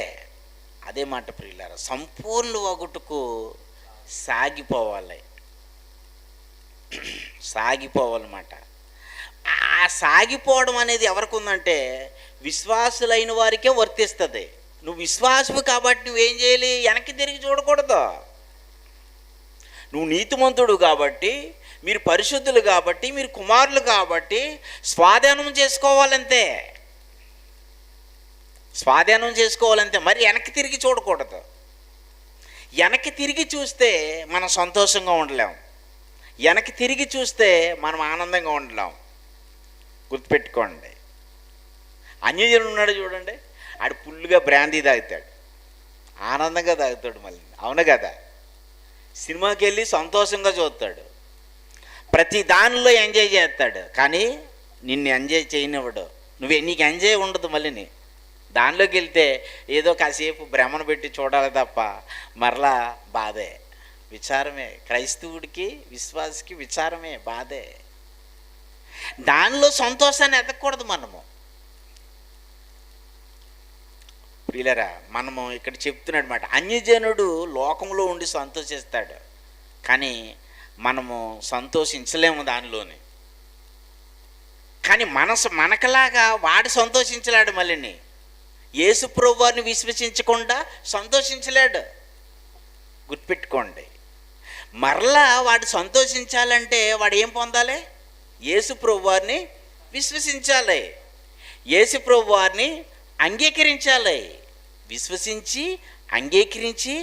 అదే మాట ప్రియులారా, సంపూర్ణ వగుటకు సాగిపోవాలన్నమాట. ఆ సాగిపోవడం అనేది ఎవరికి ఉందంటే విశ్వాసులైన వారికే వర్తిస్తుంది. నువ్వు విశ్వాసము కాబట్టి నువ్వేం చేయాలి? వెనక్కి తిరిగి చూడకూడదు. నువ్వు నీతిమంతుడు కాబట్టి, మీరు పరిశుద్ధులు కాబట్టి, మీరు కుమారులు కాబట్టి స్వాధీనం చేసుకోవాలంతే, మరి వెనక్కి తిరిగి చూడకూడదు. వెనక్కి తిరిగి చూస్తే మనం సంతోషంగా ఉండలేం, వెనక్కి తిరిగి చూస్తే మనం ఆనందంగా ఉండలేం. గుర్తుపెట్టుకోండి. అన్యజనుడు ఉన్నాడు చూడండి, ఆడు ఫుల్గా బ్రాందీ తాగుతాడు, ఆనందంగా తాగుతాడు, మళ్ళీ అవును కదా. సినిమాకి వెళ్ళి సంతోషంగా చూస్తాడు, ప్రతి దానిలో ఎంజాయ్ చేస్తాడు. కానీ నిన్ను ఎంజాయ్ చేయనివ్వడు, నీకు ఎంజాయ్ ఉండదు. మళ్ళీ దానిలోకి వెళ్తే ఏదో కాసేపు భ్రమను పెట్టి చూడాలి తప్ప మరలా బాధే, విచారమే. క్రైస్తవుడికి విశ్వాసికి విచారమే, బాధే. దానిలో సంతోషాన్ని ఎతకూడదు మనము. ప్రియులారా, మనము ఇక్కడ చెప్తున్నాడు మాట, అన్యజనుడు లోకంలో ఉండి సంతోషిస్తాడు, కానీ మనము సంతోషించలేము దానిలోని. కానీ మనకలాగా వాడు సంతోషించలేడు. మళ్ళీ యేసు ప్రభువారిని విశ్వసించకుండా సంతోషించలేడు. గుర్తుపెట్టుకోండి. మరలా వాడు సంతోషించాలంటే వాడు ఏం పొందాలి? యేసు ప్రభువారిని విశ్వసించాలి, యేసు ప్రభువారిని అంగీకరించాలి. విశ్వసించి అంగీకరించి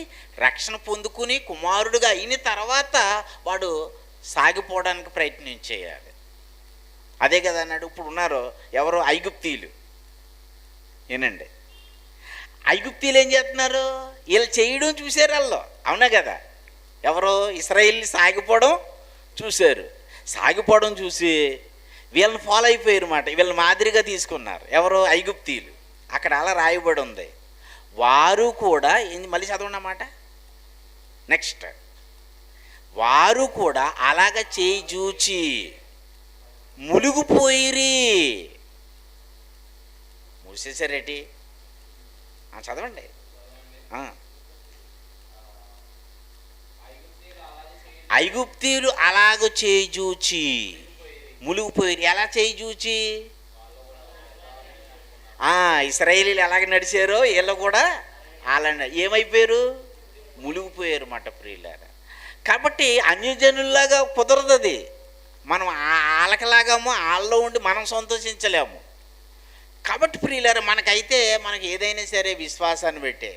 రక్షణ పొందుకుని కుమారుడుగా అయిన తర్వాత వాడు సాగిపోవడానికి ప్రయత్నం చేయాలి. అదే కదా అన్నాడు. ఇప్పుడు ఉన్నారు ఎవరు? ఐగుప్తీయులు. ఏనండి, ఐగుప్తీయులు ఏం చేస్తున్నారు? వీళ్ళు చేయడం చూశారు వాళ్ళు, అవునా కదా. ఎవరు? ఇశ్రాయేలు సాగిపోవడం చూశారు. సాగిపోవడం చూసి వీళ్ళని ఫాలో అయిపోయారు మాట, వీళ్ళని మాదిరిగా తీసుకున్నారు. ఎవరు? ఐగుప్తీయులు. అక్కడ అలా రాయబడి ఉంది. వారు కూడా మళ్ళీ చదవండి అన్నమాట. నెక్స్ట్, వారు కూడా అలాగ చేయి చూచి మునిగిపోయిరి. మూసేశారేటి? చదవండి. ఐగుప్తీయులు అలాగ చేయి చూచి మునిగిపోయిరి. ఎలా చేయి చూచి? ఇశ్రాయేలీలు ఎలాగ నడిచారో వీళ్ళు కూడా అలా ఏమైపోయారు? మునిగిపోయారు మాట ప్రియులారా. కాబట్టి అన్యజనుల్లాగా కుదరదు అది. మనం వాళ్ళకలాగాము వాళ్ళలో ఉండి మనం సంతోషించలేము. కాబట్టి ప్రియులారా, మనకి ఏదైనా సరే విశ్వాసాన్ని పెట్టే.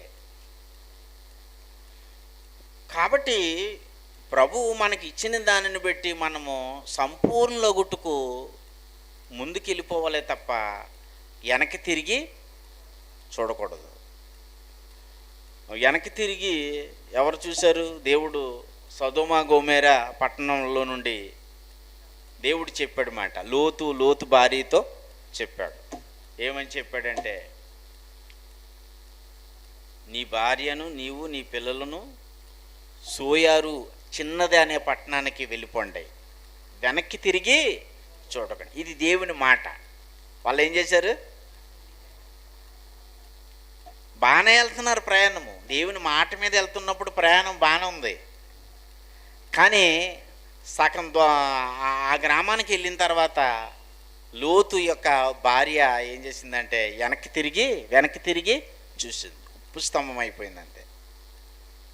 కాబట్టి ప్రభువు మనకి ఇచ్చిన దానిని బట్టి మనము సంపూర్ణ లొగుట్టుకు ముందుకు వెళ్ళిపోవాలే తప్ప వెనక్కి తిరిగి చూడకూడదు. వెనక్కి తిరిగి ఎవరు చూశారు? దేవుడు సొదొమ గొమొర్ర పట్టణంలో నుండి దేవుడు చెప్పాడు మాట. లోతు భార్యతో చెప్పాడు. ఏమని చెప్పాడంటే, నీ భార్యను నీవు నీ పిల్లలను సోయారు చిన్నది అనే పట్టణానికి వెళ్ళిపోండి, వెనక్కి తిరిగి చూడకండి. ఇది దేవుని మాట. వాళ్ళు ఏం చేశారు? బాగానే వెళ్తున్నారు ప్రయాణము. దేవుని మాట మీద వెళ్తున్నప్పుడు ప్రయాణం బాగానే ఉంది. కానీ సగం ఆ గ్రామానికి వెళ్ళిన తర్వాత లోతు యొక్క భార్య ఏం చేసిందంటే వెనక్కి తిరిగి చూసింది. ఉప్పు స్తంభం అయిపోయింది. అంతే,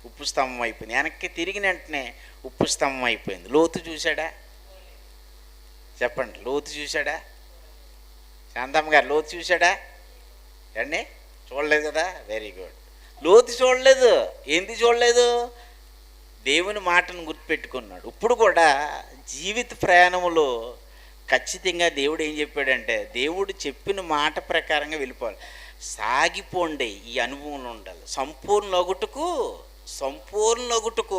ఉప్పు స్తంభం అయిపోయింది. వెనక్కి తిరిగిన వెంటనే ఉప్పు స్తంభం అయిపోయింది. లోతు చూశాడా? చెప్పండి, లోతు చూశాడా? శాంతమ్మ గారు, లోతు చూశాడా అండి? చూడలేదు కదా? Very good. లోతు చూడలేదు. ఏంది చూడలేదు? దేవుని మాటను గుర్తుపెట్టుకున్నాడు. ఇప్పుడు కూడా జీవిత ప్రయాణంలో ఖచ్చితంగా దేవుడు ఏం చెప్పాడంటే, దేవుడు చెప్పిన మాట ప్రకారంగా వెళ్ళిపోవాలి. సాగిపోండి, ఈ అనుభవంలో ఉండాలి. సంపూర్ణ ఒగుటుకు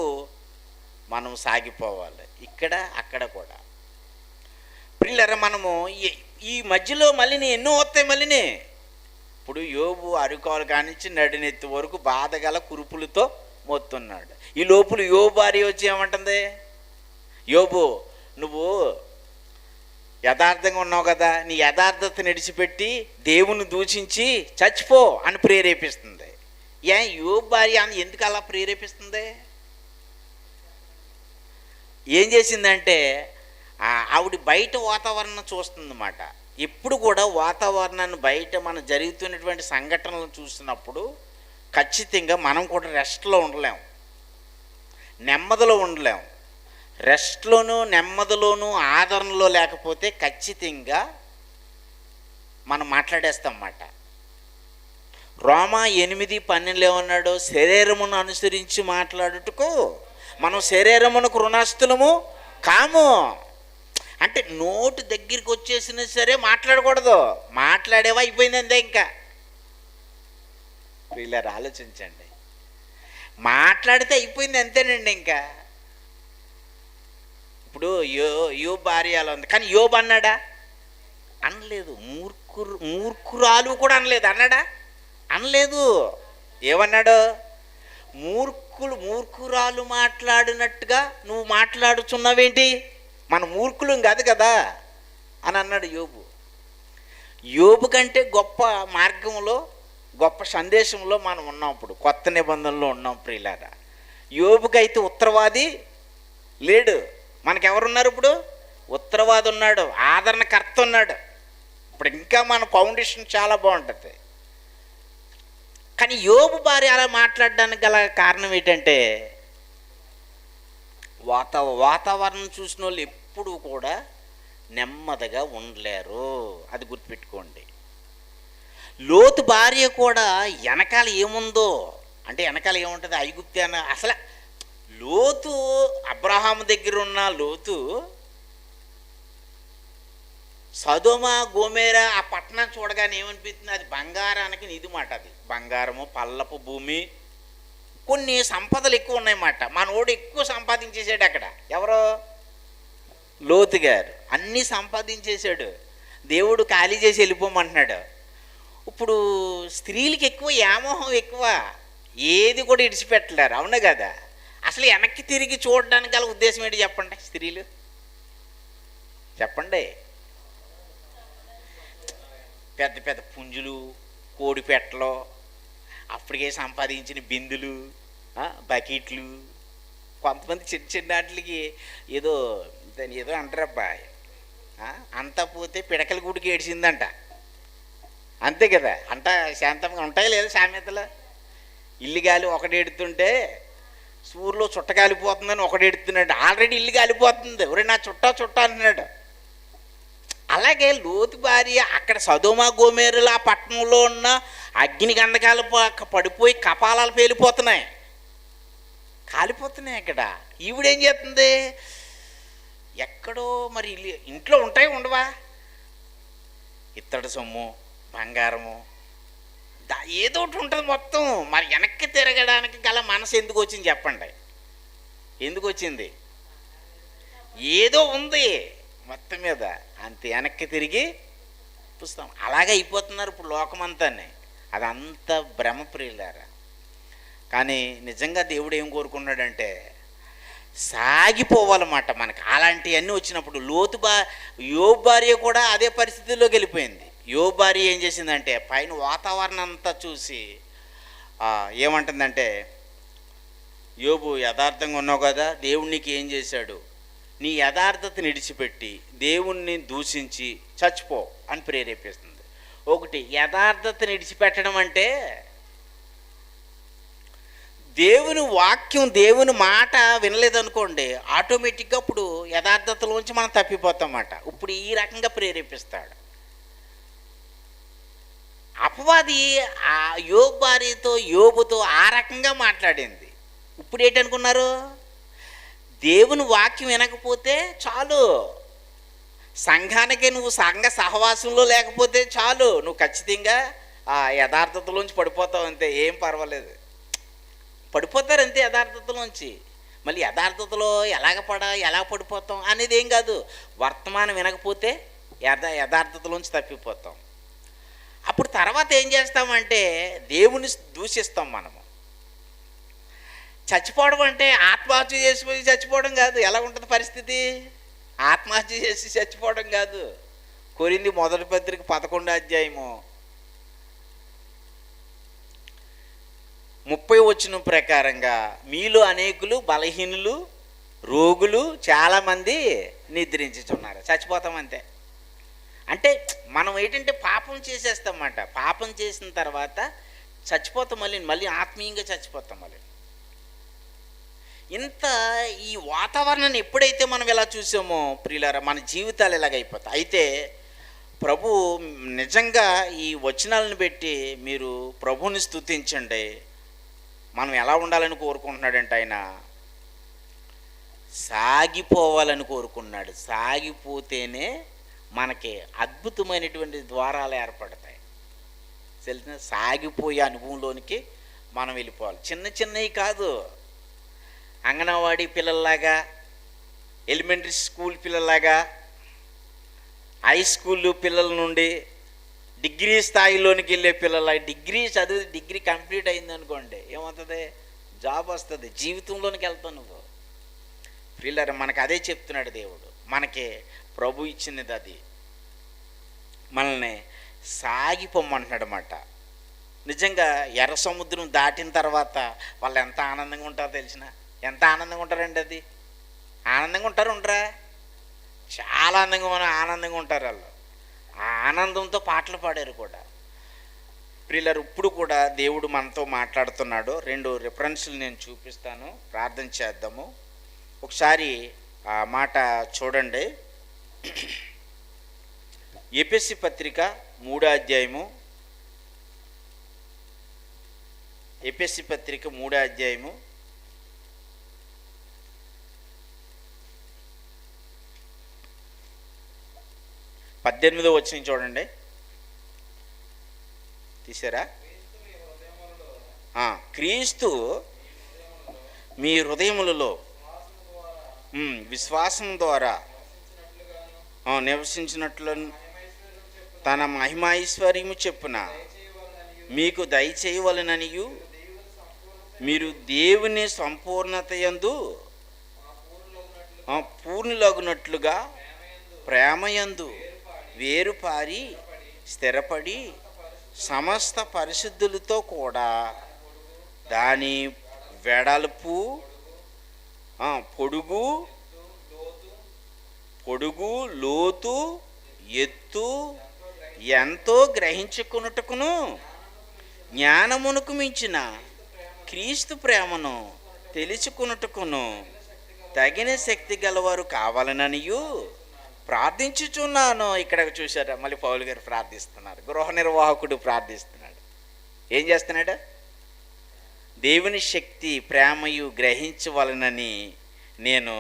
మనం సాగిపోవాలి. ఇక్కడ అక్కడ కూడా ప్రియులారా, మనము ఈ మధ్యలో మళ్ళీ ఎన్నో వస్తాయి. మళ్ళీ ఇప్పుడు యోబు అరుకాలు కానించి నడినెత్తి వరకు బాధగల కురుపులతో మోస్తున్నాడు. ఈ లోపులు యోబు భార్య వచ్చి ఏమంటుంది? యోబు, నువ్వు యథార్థంగా ఉన్నావు కదా, నీ యథార్థతను విడిచిపెట్టి దేవుని దూషించి చచ్చిపో అని ప్రేరేపిస్తుంది. యోబు భార్య ఎందుకు అలా ప్రేరేపిస్తుంది? ఏం చేసిందంటే, ఆవిడ బయట వాతావరణం చూస్తుందన్నమాట. ఎప్పుడు కూడా వాతావరణాన్ని బయట మనం జరుగుతున్నటువంటి సంఘటనలను చూసినప్పుడు ఖచ్చితంగా మనం కూడా రెస్ట్లో ఉండలేము, నెమ్మదిలో ఉండలేము. రెస్ట్లోనూ నెమ్మదిలోనూ ఆదరణలో లేకపోతే ఖచ్చితంగా మనం మాట్లాడేస్తాం అన్నమాట. రోమా 8:12 ఏమన్నాడు? శరీరమును అనుసరించి మాట్లాడుటకు మనం శరీరమునకు రుణస్థులము కాము. అంటే నోటు దగ్గరికి వచ్చేసినా సరే మాట్లాడకూడదు. మాట్లాడేవా అయిపోయింది అంతే. ఇంకా వీళ్ళని ఆలోచించండి, మాట్లాడితే అయిపోయింది అంతేనండి. ఇంకా ఇప్పుడు యోబు భార్య అలా ఉంది, కానీ యోబు అన్నాడా? అనలేదు. మూర్ఖురాలు కూడా అనలేదు. అన్నాడా? అనలేదు. ఏమన్నాడు? మూర్ఖురాలు మాట్లాడినట్టుగా నువ్వు మాట్లాడుచున్నావేంటి? మన మూర్ఖులం కాదు కదా అని అన్నాడు యోబు. యోబు కంటే గొప్ప మార్గంలో, గొప్ప సందేశంలో మనం ఉన్నాం. ఇప్పుడు కొత్త నిబంధనలో ఉన్నాం ప్రియులారా. యోబుకైతే ఉత్తరవాది లేడు. మనకెవరున్నారు? ఇప్పుడు ఉత్తరవాది ఉన్నాడు, ఆదరణకర్త ఉన్నాడు. ఇప్పుడు ఇంకా మన ఫౌండేషన్ చాలా బాగుంటుంది. కానీ యోబు భార్య అలా మాట్లాడడానికి గల కారణం ఏంటంటే, వాతావరణం చూసిన వాళ్ళు ఎప్పుడు కూడా నెమ్మదిగా ఉండలేరు. అది గుర్తుపెట్టుకోండి. లోతు భార్య కూడా వెనకాల ఏముందో అంటే, వెనకాల ఏముంటుంది? ఐగుప్తు అన్న. అసలు లోతు అబ్రహాము దగ్గర ఉన్న లోతు సొదొమ గొమొర్ర ఆ పట్టణం చూడగానే ఏమనిపిస్తుంది? అది బంగారానికి నిధి మాట. అది బంగారము, పల్లపు భూమి, కొన్ని సంపదలు ఎక్కువ ఉన్నాయన్నమాట. మనోడు ఎక్కువ సంపాదించేసాడు అక్కడ. ఎవరో? లోతు గారు అన్నీ సంపాదించేశాడు. దేవుడు ఖాళీ చేసి వెళ్ళిపోమంటున్నాడు. ఇప్పుడు స్త్రీలకి ఎక్కువ వ్యామోహం ఎక్కువ, ఏది కూడా ఇడిచిపెట్టలేరు. అవునా కదా? అసలు వెనక్కి తిరిగి చూడడానికి గల ఉద్దేశం ఏంటి చెప్పండి? స్త్రీలు చెప్పండి. పెద్ద పెద్ద పుంజులు, కోడి పెట్టలు, అప్పటికే సంపాదించిన బిందులు, బకెట్లు, కొంతమంది చిన్న చిన్న వాటికి ఏదో దాన్ని ఏదో అంటారబ్బా, అంతా పోతే పిడకల గుడికి ఏడ్చిందంట. అంతే కదా, అంట శాంతంగా ఉంటాయి లేదా సామెతలు. ఇల్లు గాలి ఒకటి ఎడుతుంటే సూర్యులో చుట్ట కాలిపోతుందని ఒకటి ఎడుతున్నాడు. ఆల్రెడీ ఇల్లు కాలిపోతుంది, ఒరే నా చుట్టా అంటున్నాడు. అలాగే లోతు భార్య అక్కడ సదోమ గోమేరుల ఆ పట్టణంలో ఉన్న అగ్ని గంధకాలు పడిపోయి కపాలాలు పేలిపోతున్నాయి, కాలిపోతున్నాయి. అక్కడ ఈవిడేం చేస్తుంది, ఎక్కడో మరి ఇంట్లో ఉంటాయి ఉండవా, ఇత్తడి సొమ్ము, బంగారము, ఏదో ఒకటి ఉంటుంది మొత్తం. మరి వెనక్కి తిరగడానికి గల మనసు ఎందుకు వచ్చింది చెప్పండి? ఎందుకు వచ్చింది? ఏదో ఉంది మొత్తం మీద, అంత వెనక్కి తిరిగి పుస్తాం. అలాగే అయిపోతున్నారు ఇప్పుడు లోకమంతాన్ని. అదంతా భ్రమ ప్రియులారా. కానీ నిజంగా దేవుడు ఏం కోరుకున్నాడంటే సాగిపోవాలన్నమాట. మనకు అలాంటివన్నీ వచ్చినప్పుడు యోబు భార్య కూడా అదే పరిస్థితిలోకి వెళ్ళిపోయింది. యోబు భార్య ఏం చేసిందంటే పైన వాతావరణం అంతా చూసి ఏమంటుందంటే, యోబు యథార్థంగా ఉన్నావు కదా, దేవుడు నీకు ఏం చేశాడు, నీ యథార్థతని విడిచిపెట్టి దేవుణ్ణి దూషించి చచ్చిపో అని ప్రేరేపిస్తుంది. ఒకటి, యథార్థతని విడిచిపెట్టడం అంటే దేవుని వాక్యం, దేవుని మాట వినలేదనుకోండి, ఆటోమేటిక్గా ఇప్పుడు యథార్థతలోంచి మనం తప్పిపోతామన్నమాట. ఇప్పుడు ఈ రకంగా ప్రేరేపిస్తాడు అపవాది. ఆ యోబు భార్యతో, యోబుతో ఆ రకంగా మాట్లాడింది. ఇప్పుడు ఏంటనుకున్నారు, దేవుని వాక్యం వినకపోతే చాలు, సంఘానికి నువ్వు సంఘ సహవాసంలో లేకపోతే చాలు, నువ్వు ఖచ్చితంగా ఆ యథార్థతలోంచి పడిపోతావు, అంతే, ఏం పర్వాలేదు, పడిపోతారు అంతే యథార్థతలోంచి. మళ్ళీ యథార్థతలో ఎలా పడిపోతాం అనేది ఏం కాదు, వర్తమానం వినకపోతే యథార్థతలోంచి తప్పిపోతాం. అప్పుడు తర్వాత ఏం చేస్తామంటే దేవుని దూషిస్తాం మనము. చచ్చిపోవడం అంటే ఆత్మహత్య చేసిపోయి చచ్చిపోవడం కాదు. ఎలా ఉంటుంది పరిస్థితి? ఆత్మహత్య చేసి చచ్చిపోవడం కాదు. కొరింథీ మొదటి పత్రిక 11వ అధ్యాయము 30వ వచనం ప్రకారంగా, మీలో అనేకులు బలహీనులు, రోగులు, చాలామంది నిద్రించుచున్నారు. చచ్చిపోతాం అంతే. అంటే మనం ఏంటంటే పాపం చేసేస్తామన్నమాట. పాపం చేసిన తర్వాత చచ్చిపోతాం, మళ్ళీ ఆత్మీయంగా చచ్చిపోతాం. మళ్ళీ ఇంత ఈ వాతావరణాన్ని ఎప్పుడైతే మనం ఇలా చూసామో ప్రియులారా, మన జీవితాలు ఇలాగైపోతాయి. అయితే ప్రభు నిజంగా ఈ వచనాలను పెట్టి మీరు ప్రభువుని స్తుతించండి. మనం ఎలా ఉండాలని కోరుకుంటున్నాడంటే ఆయన సాగిపోవాలని కోరుకున్నాడు. సాగిపోతేనే మనకి అద్భుతమైనటువంటి ద్వారాలు ఏర్పడతాయి. తెలిసిన సాగిపోయే అనుభవంలోనికి మనం వెళ్ళిపోవాలి. చిన్నవి కాదు, అంగన్వాడీ పిల్లల్లాగా, ఎలిమెంటరీ స్కూల్ పిల్లల్లాగా, హై స్కూల్ పిల్లల నుండి డిగ్రీ స్థాయిలోనికి వెళ్ళే పిల్లల, డిగ్రీ కంప్లీట్ అయింది అనుకోండి, ఏమవుతుంది, జాబ్ వస్తుంది, జీవితంలోనికి వెళ్తావు నువ్వు. పిల్లలు మనకు అదే చెప్తున్నాడు దేవుడు. మనకి ప్రభు ఇచ్చినది అది, మనల్ని సాగిపోమ్మంటున్నాడు అన్నమాట. నిజంగా ఎర్ర సముద్రం దాటిన తర్వాత వాళ్ళు ఎంత ఆనందంగా ఉంటారో తెలిసిన, ఎంత ఆనందంగా ఉంటారండి. అది ఆనందంగా ఉంటారు, ఉండరా? చాలా ఆనందంగా ఉంటారు వాళ్ళు. ఆ ఆనందంతో పాటలు పాడారు కూడా. ప్రియులారు, ఇప్పుడు కూడా దేవుడు మనతో మాట్లాడుతున్నాడు. 2 రిఫరెన్స్లు నేను చూపిస్తాను, ప్రార్థన చేద్దాము. ఒకసారి ఆ మాట చూడండి. ఎఫెసీ పత్రిక 3వ అధ్యాయము, ఎఫెసీ పత్రిక 3వ అధ్యాయము 18వ వచనం చూడండి. తీసారా? క్రీస్తు మీ హృదయములలో విశ్వాసం ద్వారా నివసించినట్లు తన మహిమైశ్వర్యము చెప్పున మీకు దయచేయవలెననియు, మీరు దేవుని సంపూర్ణతయందు పూర్ణులగునట్లుగా ప్రేమయందు వేరుపారి స్థిరపడి సమస్త పరిశుద్ధులతో కూడా దాని వెడల్పు పొడుగు లోతు ఎత్తు ఎంతో గ్రహించుకున్నట్టుకును జ్ఞానమునకు మించిన క్రీస్తు ప్రేమను తెలుసుకున్నట్టుకును తగిన శక్తి గలవారు కావాలననియు ప్రార్థించుచున్నాను. ఇక్కడ చూసారా, మళ్ళీ పౌలు గారు ప్రార్థిస్తున్నారు, గృహ నిర్వాహకుడు ప్రార్థిస్తున్నాడు. ఏం చేస్తున్నాడు? దేవుని శక్తి ప్రేమయు గ్రహించవలనని నేను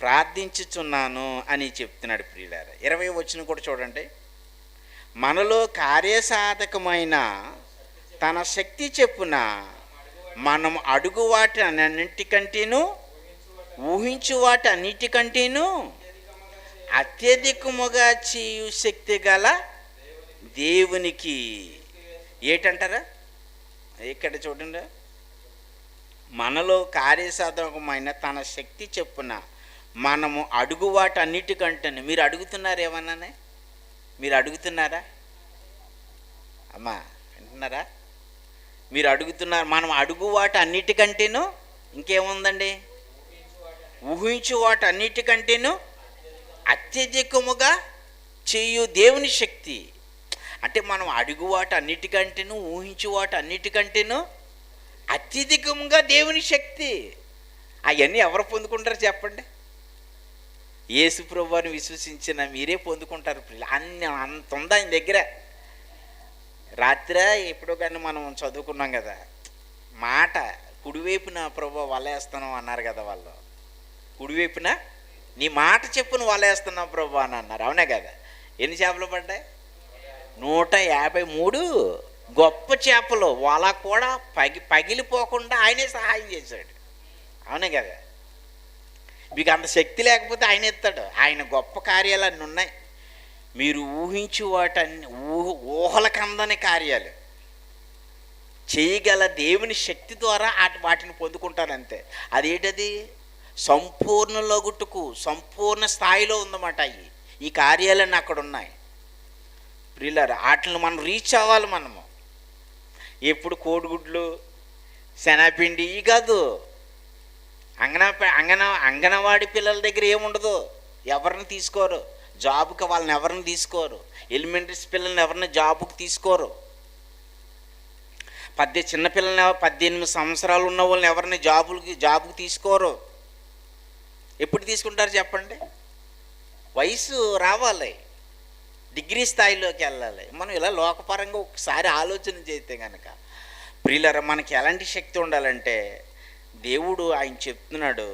ప్రార్థించుచున్నాను అని చెప్తున్నాడు. ప్రియులారా, 20వ వచనం కూడా చూడండి. మనలో కార్యసాధకమైన తన శక్తి చెప్పున మనం అడుగు వాటి అన్నిటికంటేను ఊహించు వాటి అన్నిటికంటేను అత్యధికముగా చేయు శక్తి గల దేవునికి. ఏటంటారా? ఇక్కడ చూడండి, మనలో కార్యసాధకమైన తన శక్తి చెప్పున మనము అడుగు వాటి అన్నిటికంటే. మీరు అడుగుతున్నారు ఏమన్నానే? మీరు అడుగుతున్నారా అమ్మా? వింటున్నారా? మీరు అడుగుతున్నారు. మనం అడుగు వాటి అన్నిటికంటేను ఇంకేముందండి? ఊహించు వాటి అన్నిటికంటేను అత్యధికముగా చేయు దేవుని శక్తి. అంటే మనం అడుగు వాటి అన్నిటికంటేను ఊహించు వాటి అన్నిటికంటేను అత్యధికంగా దేవుని శక్తి. అవన్నీ ఎవరు పొందుకుంటారు చెప్పండి? యేసు ప్రభువుని విశ్వసించిన మీరే పొందుకుంటారు. అన్ని అంత ఉంది ఆయన దగ్గర. రాత్రి ఎప్పుడో కానీ మనం చదువుకున్నాం కదా మాట, కుడివైపున ప్రభు వలేస్తాను అన్నారు కదా వాళ్ళు. కుడివైపున నీ మాట చెప్పును వలేస్తున్నావు ప్రభు అని అన్నారు. అవునే కదా? ఎన్ని చేపలు పడ్డాయి? 153 గొప్ప చేపలు. వల కూడా పగిలిపోకుండా ఆయనే సహాయం చేశాడు. అవునే కదా? మీకు అంత శక్తి లేకపోతే ఆయన ఎత్తాడు. ఆయన గొప్ప కార్యాలు అన్నీ ఉన్నాయి. మీరు ఊహించు వాటన్ని ఊహలకు అందని కార్యాలు చేయగల దేవుని శక్తి ద్వారా వాటిని పొందుకుంటారంతే. అదేంటది? సంపూర్ణ లగుటుకు సంపూర్ణ స్థాయిలో ఉందన్నమాట. ఈ కార్యాలన్నీ అక్కడ ఉన్నాయి. ప్రియులారా, వాటిని మనం రీచ్ అవ్వాలి. మనము ఎప్పుడు కోడిగుడ్లు శనగపిండి ఈ కాదు. అంగనవాడి పిల్లల దగ్గర ఏముండదు, ఎవరిని తీసుకోరు జాబుకి, వాళ్ళని ఎవరిని తీసుకోరు. ఎలిమెంటరీస్ పిల్లల్ని ఎవరిని జాబుకి తీసుకోరు. చిన్నపిల్లల్ని 18 సంవత్సరాలు ఉన్న వాళ్ళని ఎవరిని జాబుకి తీసుకోరు. ఎప్పుడు తీసుకుంటారు చెప్పండి? వయసు రావాలి, డిగ్రీ స్థాయిలోకి వెళ్ళాలి. మనం ఇలా లోకపరంగా ఒకసారి ఆలోచన చేస్తే కనుక ప్రియులారా, మనకి ఎలాంటి శక్తి ఉండాలంటే దేవుడు ఆయన చెప్తున్నాడు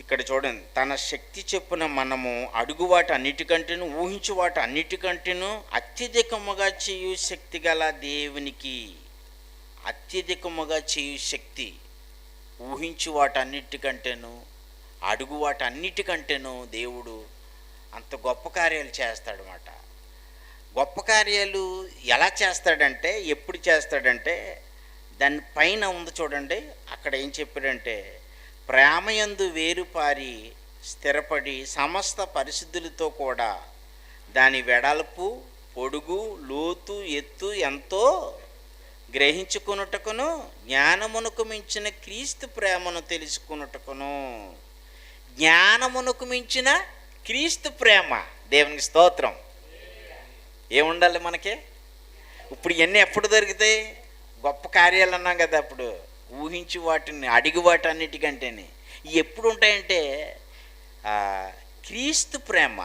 ఇక్కడ చూడండి, తన శక్తి చెప్పున మనము అడుగు వాటి అన్నిటికంటేను ఊహించు వాటి అన్నిటికంటేను అత్యధికముగా చేయు శక్తి గల దేవునికి. అత్యధికముగా చేయు శక్తి, ఊహించు వాటి అన్నిటికంటేను అడుగు వాటి అన్నిటికంటేను దేవుడు అంత గొప్ప కార్యాలు చేస్తాడనమాట. గొప్ప కార్యాలు ఎలా చేస్తాడంటే, ఎప్పుడు చేస్తాడంటే, దాని పైన ఉంది చూడండి, అక్కడ ఏం చెప్పాడంటే, ప్రేమయందు వేరుపారి స్థిరపడి సమస్త పరిశుద్ధులతో కూడా దాని వెడల్పు పొడుగు లోతు ఎత్తు ఎంతో గ్రహించుకున్నట్టుకును జ్ఞానమునకు మించిన క్రీస్తు ప్రేమను తెలుసుకున్నట్టుకును. జ్ఞానమునకు మించిన క్రీస్తు ప్రేమ. దేవునికి స్తోత్రం. ఏముండాలి మనకి? ఇప్పుడు ఇవన్నీ ఎప్పుడు దొరుకుతాయి? గొప్ప కార్యాలు అన్నాం కదా, అప్పుడు ఊహించి వాటిని అడిగి వాటి అన్నిటికంటేనే ఎప్పుడు ఉంటాయంటే క్రీస్తు ప్రేమ.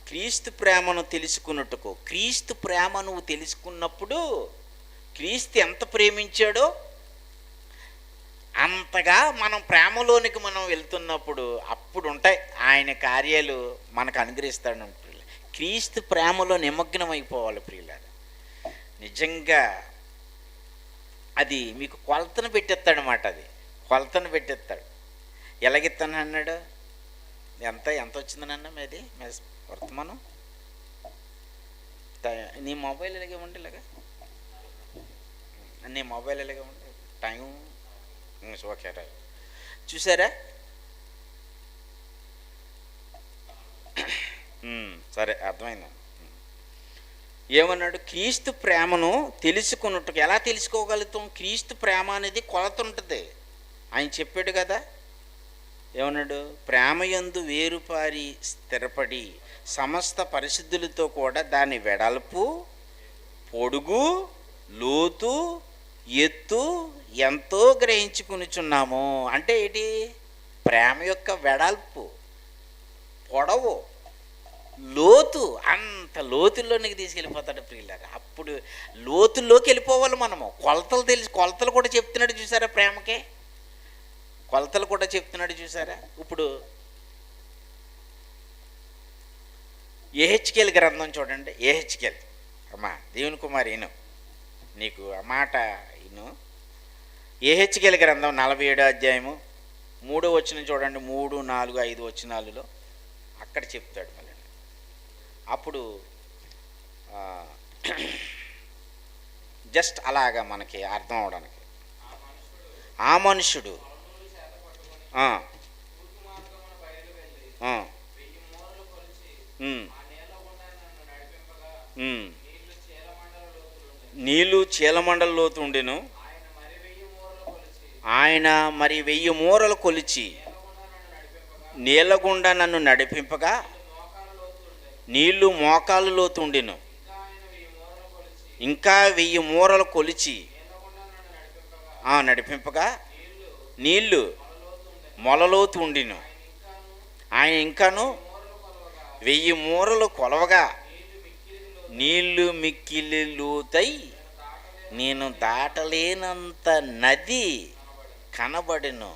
క్రీస్తు ప్రేమను తెలుసుకున్నట్టుకు, క్రీస్తు ప్రేమ నువ్వు తెలుసుకున్నప్పుడు క్రీస్తు ఎంత ప్రేమించాడో అంతగా మనం ప్రేమలోనికి మనం వెళ్తున్నప్పుడు అప్పుడు ఉంటాయి ఆయన కార్యాలు మనకు అనుగ్రహిస్తాడు. క్రీస్తు ప్రేమలో నిమగ్నం అయిపోవాలి ప్రియులారా. నిజంగా అది మీకు కొలతను పెట్టేస్తాడు అన్నమాట. అది కొలతను పెట్టేస్తాడు. ఎలాగిస్తాను అన్నాడు? ఎంత వచ్చిందనన్నా మీది వర్తమానం? నీ మొబైల్ ఎలాగే ఉండి ఇలాగా, నీ మొబైల్ ఎలాగే ఉండి టైం ఓకే రా. చూసారా, సరే, అర్థమైంది. ఏమన్నాడు? క్రీస్తు ప్రేమను తెలుసుకున్నట్టుగా. ఎలా తెలుసుకోగలుగుతాం? క్రీస్తు ప్రేమ అనేది కొలత ఉంటుంది. ఆయన చెప్పాడు కదా, ఏమన్నాడు? ప్రేమయందు వేరుపారి స్థిరపడి సమస్త పరిశుద్ధులతో కూడా దాని వెడల్పు, పొడుగు, లోతు, ఎత్తు ఎంతో గ్రహించుకునిచున్నాము. అంటే ఏంటి? ప్రేమ యొక్క వెడల్పు, పొడవు, లోతు, అంత లోతుల్లోనికి తీసుకెళ్ళిపోతాడు ప్రియులారా. అప్పుడు లోతుల్లోకి వెళ్ళిపోవాలి మనము. కొలతలు కూడా చెప్తున్నాడు చూసారా? ప్రేమకే కొలతలు కూడా చెప్తున్నాడు చూసారా? ఇప్పుడు యెహెజ్కేలు గ్రంథం చూడండి. యెహెజ్కేలు, అమ్మా దేవుని కుమారి ఇను, నీకు ఆ మాట ఇను. యెహెజ్కేలు గ్రంథం 47వ అధ్యాయము 3వ వచనం చూడండి. 3, 4, 5 వచనాలలో అక్కడ చెప్తాడు మళ్ళీ. అప్పుడు జస్ట్ అలాగా మనకి అర్థం అవడానికి, ఆ మనుషుడు నీళ్ళు చీలమండల లోతు ఉండెను. ఆయన మరి 1000 మూరలు కొలిచి నీళ్ళగుండా నన్ను నడిపింపగా నీళ్లు మోకాలు లోతు ఉండెను. ఇంకా 1000 మూరలు కొలిచి నడిపింపగా నీళ్లు మొలలోతు ఉండిను. ఆయన ఇంకాను 1000 మూరలు కొలవగా నీళ్లు మిక్కిలి లోతై నేను దాటలేనంత నది కనబడెను.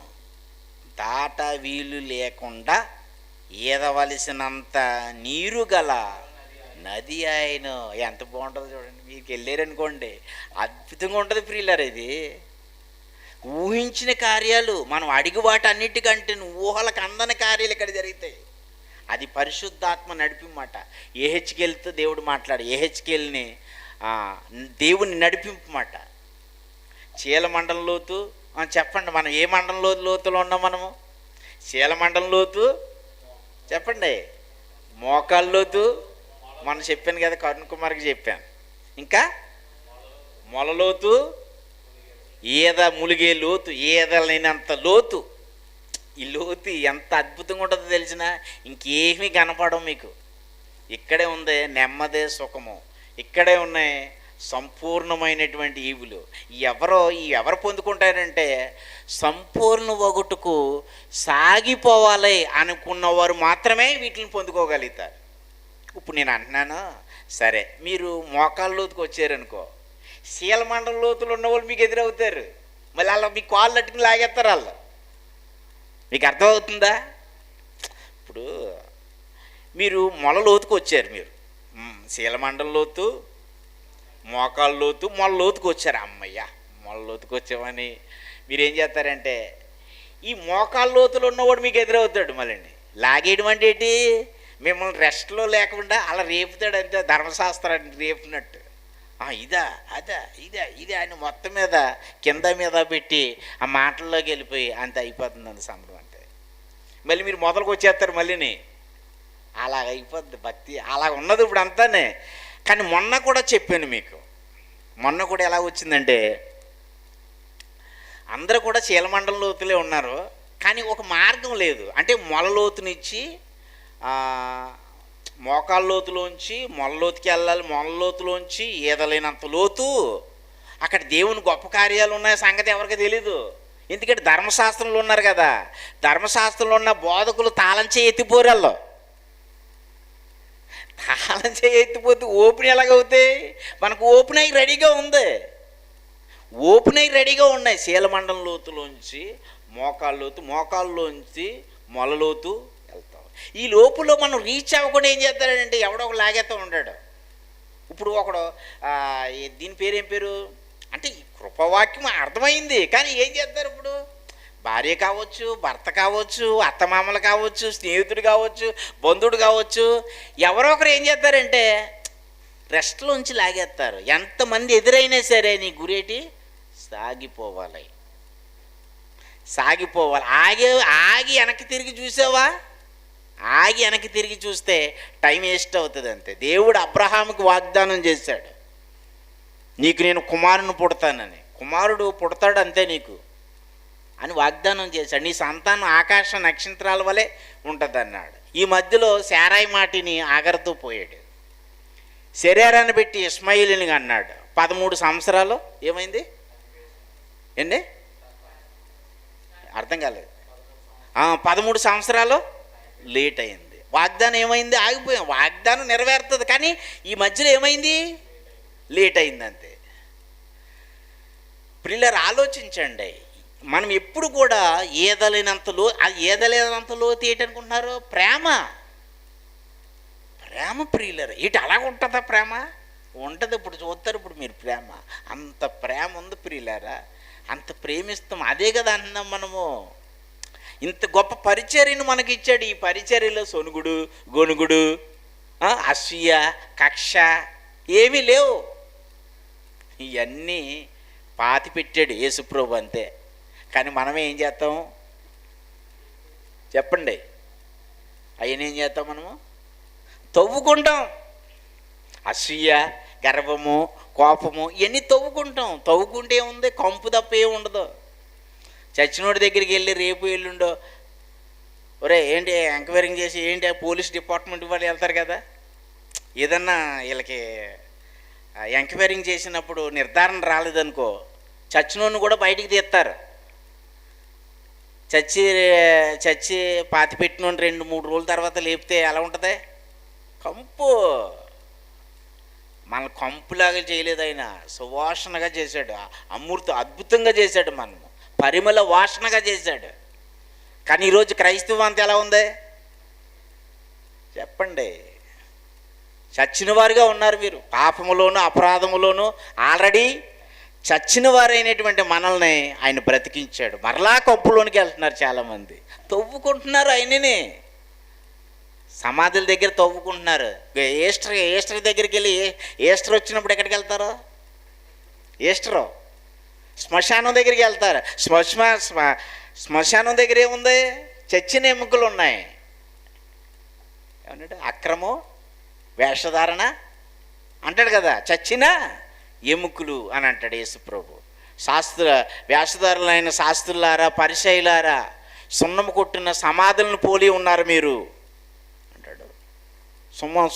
దాట వీలు లేకుండా ఈదవలసినంత నీరు గల నది ఆయన. ఎంత బాగుంటుందో చూడండి. మీకు వెళ్ళారనుకోండి, అద్భుతంగా ఉంటుంది ప్రియులారా. ఇది ఊహించిన కార్యాలు, మనం అడిగి వాటి అన్నిటికంటే ఊహలకు అందని కార్యాలు ఇక్కడ జరుగుతాయి. అది పరిశుద్ధాత్మ నడిపిమాట. యెహెజ్కేలుతో దేవుడు మాట్లాడు. యెహెజ్కేలుని దేవుని నడిపింపమాట. చీలమండలం లోతు చెప్పండి. మనం ఏ మండలం లోతులో ఉన్నాం? మనము చీలమండలం లోతు చెప్పండి. మోకాళ్ళ లోతు మనం చెప్పాను కదా, కరుణ్ కుమార్కి చెప్పాను. ఇంకా మొలలోతు, ఈద ములిగే లోతు, ఈదలేనంత లోతు. ఈ లోతు ఎంత అద్భుతంగా ఉంటుందో తెలిసిన ఇంకేమీ కనపడవు మీకు. ఇక్కడే ఉంది నెమ్మదే సుఖము, ఇక్కడే ఉన్నాయి సంపూర్ణమైనటువంటి ఈవులు. ఎవరు పొందుకుంటారంటే సంపూర్ణ ఒగటుకు సాగిపోవాలి అనుకున్నవారు మాత్రమే వీటిని పొందుకోగలుగుతారు. ఇప్పుడు నేను అంటున్నాను, సరే మీరు మోకాళ్ళ లోతుకు వచ్చారనుకో, శీలమండల లోతులు ఉన్నవాళ్ళు మీకు ఎదురవుతారు. మళ్ళీ అలా మీ కాళ్ళు అట్టుకుని లాగేస్తారు వాళ్ళు. మీకు అర్థమవుతుందా? ఇప్పుడు మీరు మొల లోతుకు వచ్చారు, మీరు శీలమండల లోతు, మోకాళ్ళ లోతు, మొల లోతుకు వచ్చారు. అమ్మయ్య మొల లోతుకు వచ్చామని మీరు ఏం చేస్తారంటే, ఈ మోకాళ్ళ లోతులు ఉన్నవాడు మీకు ఎదురవుతాడు. మళ్ళీ లాగేయడం అంటే ఏంటి? మిమ్మల్ని రెస్ట్లో లేకుండా అలా రేపుతాడు అంతే. ధర్మశాస్త్రాన్ని రేపునట్టు. ఇదా ఇదే అని మొత్తం మీద కింద మీద పెట్టి ఆ మాటల్లోకి వెళ్ళిపోయి అంత అయిపోతుంది అంత సంబరం. అంటే మళ్ళీ మీరు మొదలుకు వచ్చేస్తారు మళ్ళీని. అలాగ అయిపోద్ది భక్తి. అలా ఉన్నది ఇప్పుడు అంతానే. కానీ మొన్న కూడా చెప్పాను మీకు. మొన్న కూడా ఎలా వచ్చిందంటే, అందరూ కూడా చీలమండలం లోతులే ఉన్నారు, కానీ ఒక మార్గం లేదు. అంటే మొల లోతునిచ్చి మోకాళ్ళ లోతులోంచి మొల లోతుకి వెళ్ళాలి, మొల లోతులోంచి ఈదలేనంత లోతు. అక్కడ దేవుని గొప్ప కార్యాలు ఉన్నాయి సంగతి ఎవరికి తెలీదు. ఎందుకంటే ధర్మశాస్త్రంలో ఉన్నారు కదా. ధర్మశాస్త్రంలో ఉన్న బోధకులు తాళం చేయి ఎత్తిపోరాళ్ళు. తాళం చేయి ఎత్తిపోతే ఓపెన్ ఎలాగవుతాయి? మనకు ఓపెన్ అయ్యి రెడీగా ఉంది. ఓపెన్ అయ్యి రెడీగా ఉన్నాయి. శీలమండలం లోతులోంచి మోకాళ్ళలోంచి మొలలోతు వెళ్తాం. ఈ లోపులో మనం రీచ్ అవ్వకుండా ఏం చేస్తాడంటే ఎవడో ఒక లాగేస్తూ ఉంటాడు. ఇప్పుడు ఒకడు దీని పేరేం పేరు అంటే ఈ కృపవాక్యం అర్థమైంది, కానీ ఏం చేస్తారు ఇప్పుడు? భార్య కావచ్చు, భర్త కావచ్చు, అత్తమామలు కావచ్చు, స్నేహితుడు కావచ్చు, బంధువుడు కావచ్చు, ఎవరో ఒకరు ఏం చేస్తారంటే రెస్ట్లోంచి లాగేస్తారు. ఎంతమంది ఎదురైనా సరే నీ గురేటి సాగిపోవాలి. ఆగి వెనక్కి తిరిగి చూసావా ఆగి వెనక్కి తిరిగి చూస్తే టైం వేస్ట్ అవుతుంది అంతే. దేవుడు అబ్రహాముకి వాగ్దానం చేశాడు, నీకు నేను కుమారుని పుడతానని. కుమారుడు పుడతాడు అంతే నీకు అని వాగ్దానం చేశాడు. నీ సంతానం ఆకాశ నక్షత్రాల వలె ఉంటుంది అన్నాడు. ఈ మధ్యలో శారాయి మాటిని ఆగరుతో పోయాడు. శరీరాన్ని పెట్టి ఇస్మాయిల్ని అన్నాడు. 13 సంవత్సరాలు ఏమైంది ఏండి? అర్థం కాలేదు. 13 సంవత్సరాలు లేట్ అయింది. వాగ్దానం ఏమైంది? ఆగిపోయాం. వాగ్దానం నెరవేరుతుంది కానీ ఈ మధ్యలో ఏమైంది? లేట్ అయింది అంతే. ప్రియులారా, ఆలోచించండి. మనం ఎప్పుడు కూడా ఏదలేనంత లోతు ఏంటనుకుంటున్నారు? ప్రేమ. ప్రియులారా, ఇటు అలాగ ఉంటుందా ప్రేమ? ఉంటుంది. ఇప్పుడు చూస్తారు ఇప్పుడు మీరు ప్రేమ. అంత ప్రేమ ఉంది ప్రియులారా, అంత ప్రేమిస్తాం. అదే కదా అంటున్నాం మనము. ఇంత గొప్ప పరిచర్యను మనకి ఇచ్చాడు. ఈ పరిచర్యలో సొనుగుడు, గొనుగుడు, అసూయ, కక్ష ఏమీ లేవు. ఇవన్నీ పాతి పెట్టాడు యేసుప్రభు అంతే. కానీ మనమే ఏం చేస్తాం చెప్పండి? అవన్నీ ఏం చేస్తాం మనము? తవ్వుకుంటాం. అసూయ, గర్వము, కోపము ఇవన్నీ తవ్వుకుంటాం. తవ్వుకుంటే ఏముంది? కంపు తప్ప ఏమి ఉండదు. చచ్చినోడి దగ్గరికి వెళ్ళి రేపు ఎల్లుండో ఒరే ఏంటి ఎంక్వైరింగ్ చేసి ఏంటి పోలీస్ డిపార్ట్మెంట్ వాళ్ళు వెళ్తారు కదా, ఏదన్నా వీళ్ళకి ఎంక్వైరింగ్ చేసినప్పుడు నిర్ధారణ రాలేదనుకో చచ్చినోడిని కూడా బయటికి తీస్తారు. చచ్చి పాతి పెట్టిన 2-3 రోజుల తర్వాత లేపితే ఎలా ఉంటుంది? కంపు. మన కంపులాగా చేయలేదు ఆయన, సువాసనగా చేశాడు. అద్భుతంగా చేశాడు. మనము పరిమళ వాసనగా చేశాడు. కానీ ఈరోజు క్రైస్తవం అంతా ఎలా ఉంది చెప్పండి? చచ్చిన వారుగా ఉన్నారు మీరు. పాపములోను అపరాధములోను ఆల్రెడీ చచ్చిన వారైనటువంటి మనల్ని ఆయన బ్రతికించాడు. మరలా కంపులోనికి వెళ్తున్నారు చాలామంది. తవ్వుకుంటున్నారు ఆయనని. సమాధుల దగ్గర తవ్వుకుంటున్నారు. ఈస్టర్ దగ్గరికి వెళ్ళి ఈస్టర్ వచ్చినప్పుడు ఎక్కడికి వెళ్తారు? ఈస్టరు శ్మశానం దగ్గరికి వెళ్తారు. శ్మశానం దగ్గర ఏముంది? చచ్చిన ఎముకలు ఉన్నాయి. ఏమన్నాడు? అక్రమం, వేషధారణ అంటాడు కదా, చచ్చిన ఎముకలు అని అంటాడు యేసుప్రభు. వేషధారులైన శాస్త్రులారా, పరిసయ్యులారా, సున్నము కొట్టిన సమాధులను పోలి ఉన్నారు మీరు అంటాడు.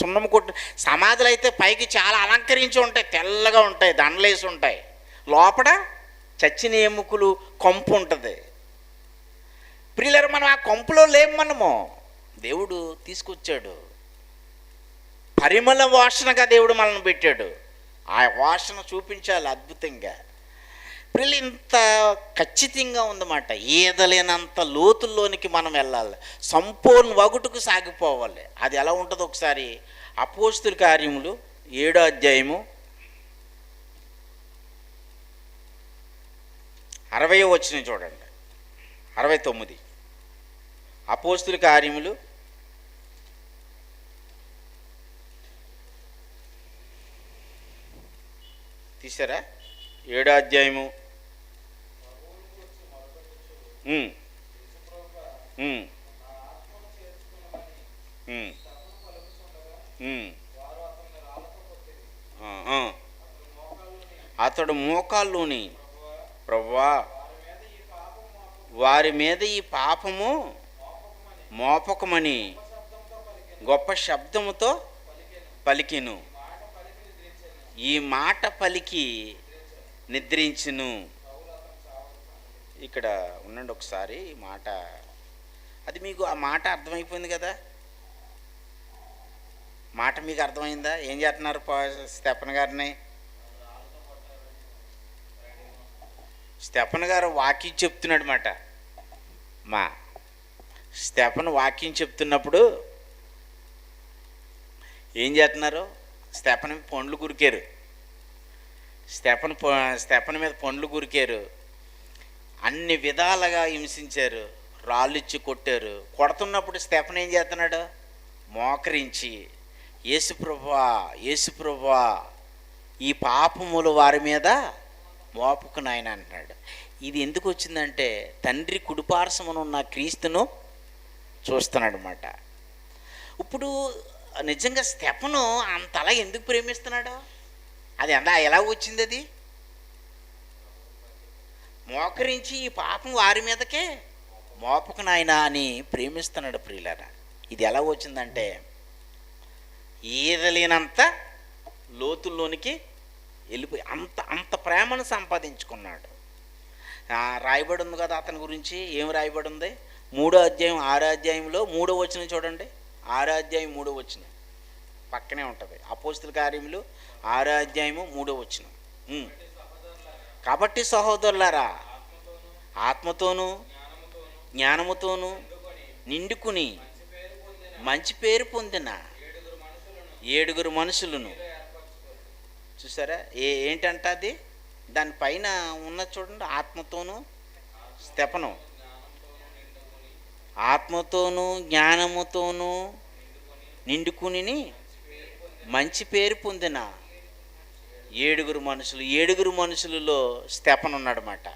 సున్నము కొట్టిన సమాధులు అయితే పైకి చాలా అలంకరించి ఉంటాయి, తెల్లగా ఉంటాయి, దండలేసి ఉంటాయి. లోపల చచ్చిన ఎముకలు, కంపు ఉంటుంది. ప్రియులారా, మనం ఆ కంపులో లేము. మనము దేవుడు తీసుకొచ్చాడు. పరిమళ వాసనగా దేవుడు మనల్ని పెట్టాడు. ఆ వాసన చూపించాలి అద్భుతంగా. ప్రియులు, ఇంత ఖచ్చితంగా ఉందన్నమాట. ఏదలేనంత లోతుల్లోనికి మనం వెళ్ళాలి. సంపూర్ణ వగుటుకు సాగిపోవాలి. అది ఎలా ఉంటుందో ఒకసారి అపోస్తుల కార్యములు 7వ అధ్యాయము 60వ వచనం చూడండి. 69 అపోస్తుల కార్యములు తీసారా? 7వ అధ్యాయము అతడు మోకాల్లోని, ప్రభువా వారి మీద ఈ పాపము మోపకమని గొప్ప శబ్దముతో పలికెను. ఈ మాట పలికి నిద్రించును. ఇక్కడ ఉండండి ఒకసారి. ఈ మాట అది మీకు ఆ మాట అర్థమైపోయింది కదా? మాట మీకు అర్థమైందా? ఏం చేస్తున్నారు స్టెఫన్ గారిని? స్టెఫన్ గారు వాక్యం చెప్తున్నాడు మాట. స్టెఫన్ వాక్యం చెప్తున్నప్పుడు ఏం చేస్తున్నారు? స్టెఫన్ మీద పండ్లు కురికారు. స్టెఫన్ మీద పండ్లు కురికారు. అన్ని విధాలుగా హింసించారు. రాళ్ళు ఇచ్చి కొట్టారు. కొడుతున్నప్పుడు స్టెఫన్ ఏం చేస్తున్నాడు? మోకరించి, యేసుప్రభువా యేసుప్రభువా ఈ పాపములు వారి మీద మోపకు నాయన అంటున్నాడు. ఇది ఎందుకు వచ్చిందంటే తండ్రి కుడిపార్శ్వమున ఉన్న క్రీస్తును చూస్తున్నాడు అన్నమాట. ఇప్పుడు నిజంగా స్టెఫను అంతలా ఎందుకు ప్రేమిస్తున్నాడు? అది ఎలా వచ్చింది? అది మోకరించి ఈ పాపం వారి మీదకే మోపకు నాయనా అని ప్రేమిస్తున్నాడు ప్రియులారా. ఇది ఎలా వచ్చిందంటే ఈదలేనంత లోతుల్లోనికి వెళ్ళిపోయి అంత అంత ప్రేమను సంపాదించుకున్నాడు. రాయబడి ఉంది కదా అతని గురించి. ఏం రాయబడి ఉంది? 3వ అధ్యాయం 6వ అధ్యాయంలో 3వ వచనం చూడండి. 6వ అధ్యాయం 3వ వచనం పక్కనే ఉంటుంది. అపోస్తుల కార్యములు 6వ అధ్యాయము 3వ వచనం. కాబట్టి సహోదరులారా, ఆత్మతోనూ జ్ఞానముతోనూ నిండుకుని మంచి పేరు పొందిన 7 మనుషులను చూసారా? ఏంటంట అది? దానిపైన ఉన్నది చూడండి. ఆత్మతోనూ స్టెఫను ఆత్మతోనూ జ్ఞానముతోనూ నిండుకుని మంచి పేరు పొందిన 7 మనుషులు. 7 మనుషులలో స్టెఫను ఉన్నాడన్నమాట.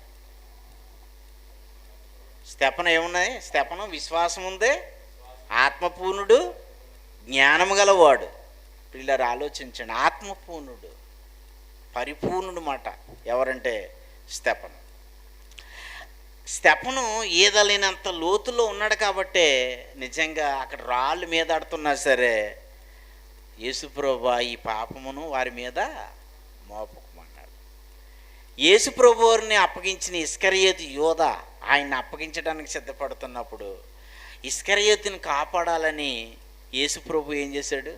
స్టెఫను ఏమున్నాయి? స్టెఫను విశ్వాసం ఉంది, ఆత్మపూర్ణుడు, జ్ఞానము గలవాడు. పిల్లలు ఆలోచించండి, ఆత్మపూర్ణుడు, పరిపూర్ణుడు మాట ఎవరంటే స్టెఫను. స్టెఫను ఈదలేనంత లోతులో ఉన్నాడు కాబట్టే నిజంగా అక్కడ రాళ్ళు మీద ఆడుతున్నా సరే యేసుప్రభు ఈ పాపమును వారి మీద మోపకమన్నాడు. యేసుప్రభు వారిని అప్పగించిన ఇస్కరియోతు యోధ ఆయన్ని అప్పగించడానికి సిద్ధపడుతున్నప్పుడు ఇస్కరియోతుని కాపాడాలని యేసుప్రభు ఏం చేశాడు?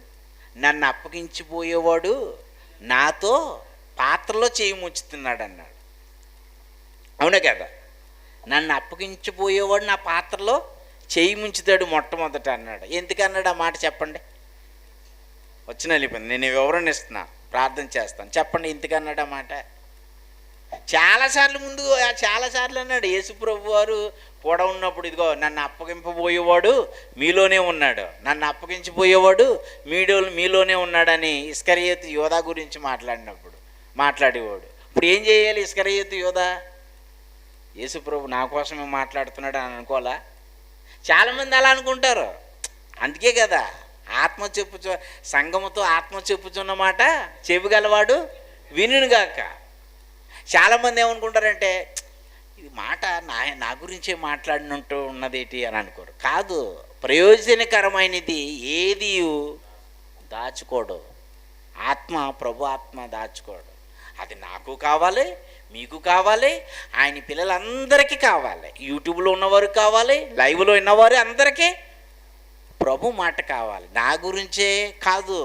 నన్ను అప్పగించిపోయేవాడు నాతో పాత్రలో చేయి ముంచుతున్నాడు అన్నాడు. అవునా కదా? నన్ను అప్పగించిపోయేవాడు నా పాత్రలో చేయి ముంచుతాడు మొట్టమొదట అన్నాడు. ఎందుకన్నాడు ఆ మాట చెప్పండి? వచ్చిన వెళ్ళిపోయింది. నేను వివరణ ఇస్తున్నా, ప్రార్థన చేస్తాను. చెప్పండి ఎందుకన్నాడు ఆ మాట? చాలాసార్లు అన్నాడు యేసుప్రభు వారు కూడా ఉన్నప్పుడు, ఇదిగో నన్ను అప్పగింపబోయేవాడు మీలోనే ఉన్నాడు, నన్ను అప్పగించిపోయేవాడు మీలోనే ఉన్నాడని ఇస్కరియోతు యోధా గురించి మాట్లాడేవాడు. ఇప్పుడు ఏం చేయాలి ఇస్కరియోతు యోధా? యేసుప్రభు నా కోసమే మాట్లాడుతున్నాడు అని అనుకోవాలా? చాలామంది అలా అనుకుంటారు. అందుకే కదా సంఘముతో ఆత్మ చెప్పుచున్న మాట చెవిగలవాడు వినుగాక. చాలామంది ఏమనుకుంటారంటే ఇది మాట నా గురించే మాట్లాడినట్టు ఉన్నదేటి అని అనుకోరు. కాదు, ప్రయోజనకరమైనది ఏది దాచుకోడు. ప్రభు ఆత్మ దాచుకోడు. అది నాకు కావాలి, మీకు కావాలి, ఆయన పిల్లలందరికీ కావాలి, యూట్యూబ్లో ఉన్నవారు కావాలి, లైవ్లో ఉన్నవారు అందరికీ ప్రభు మాట కావాలి. నా గురించి కాదు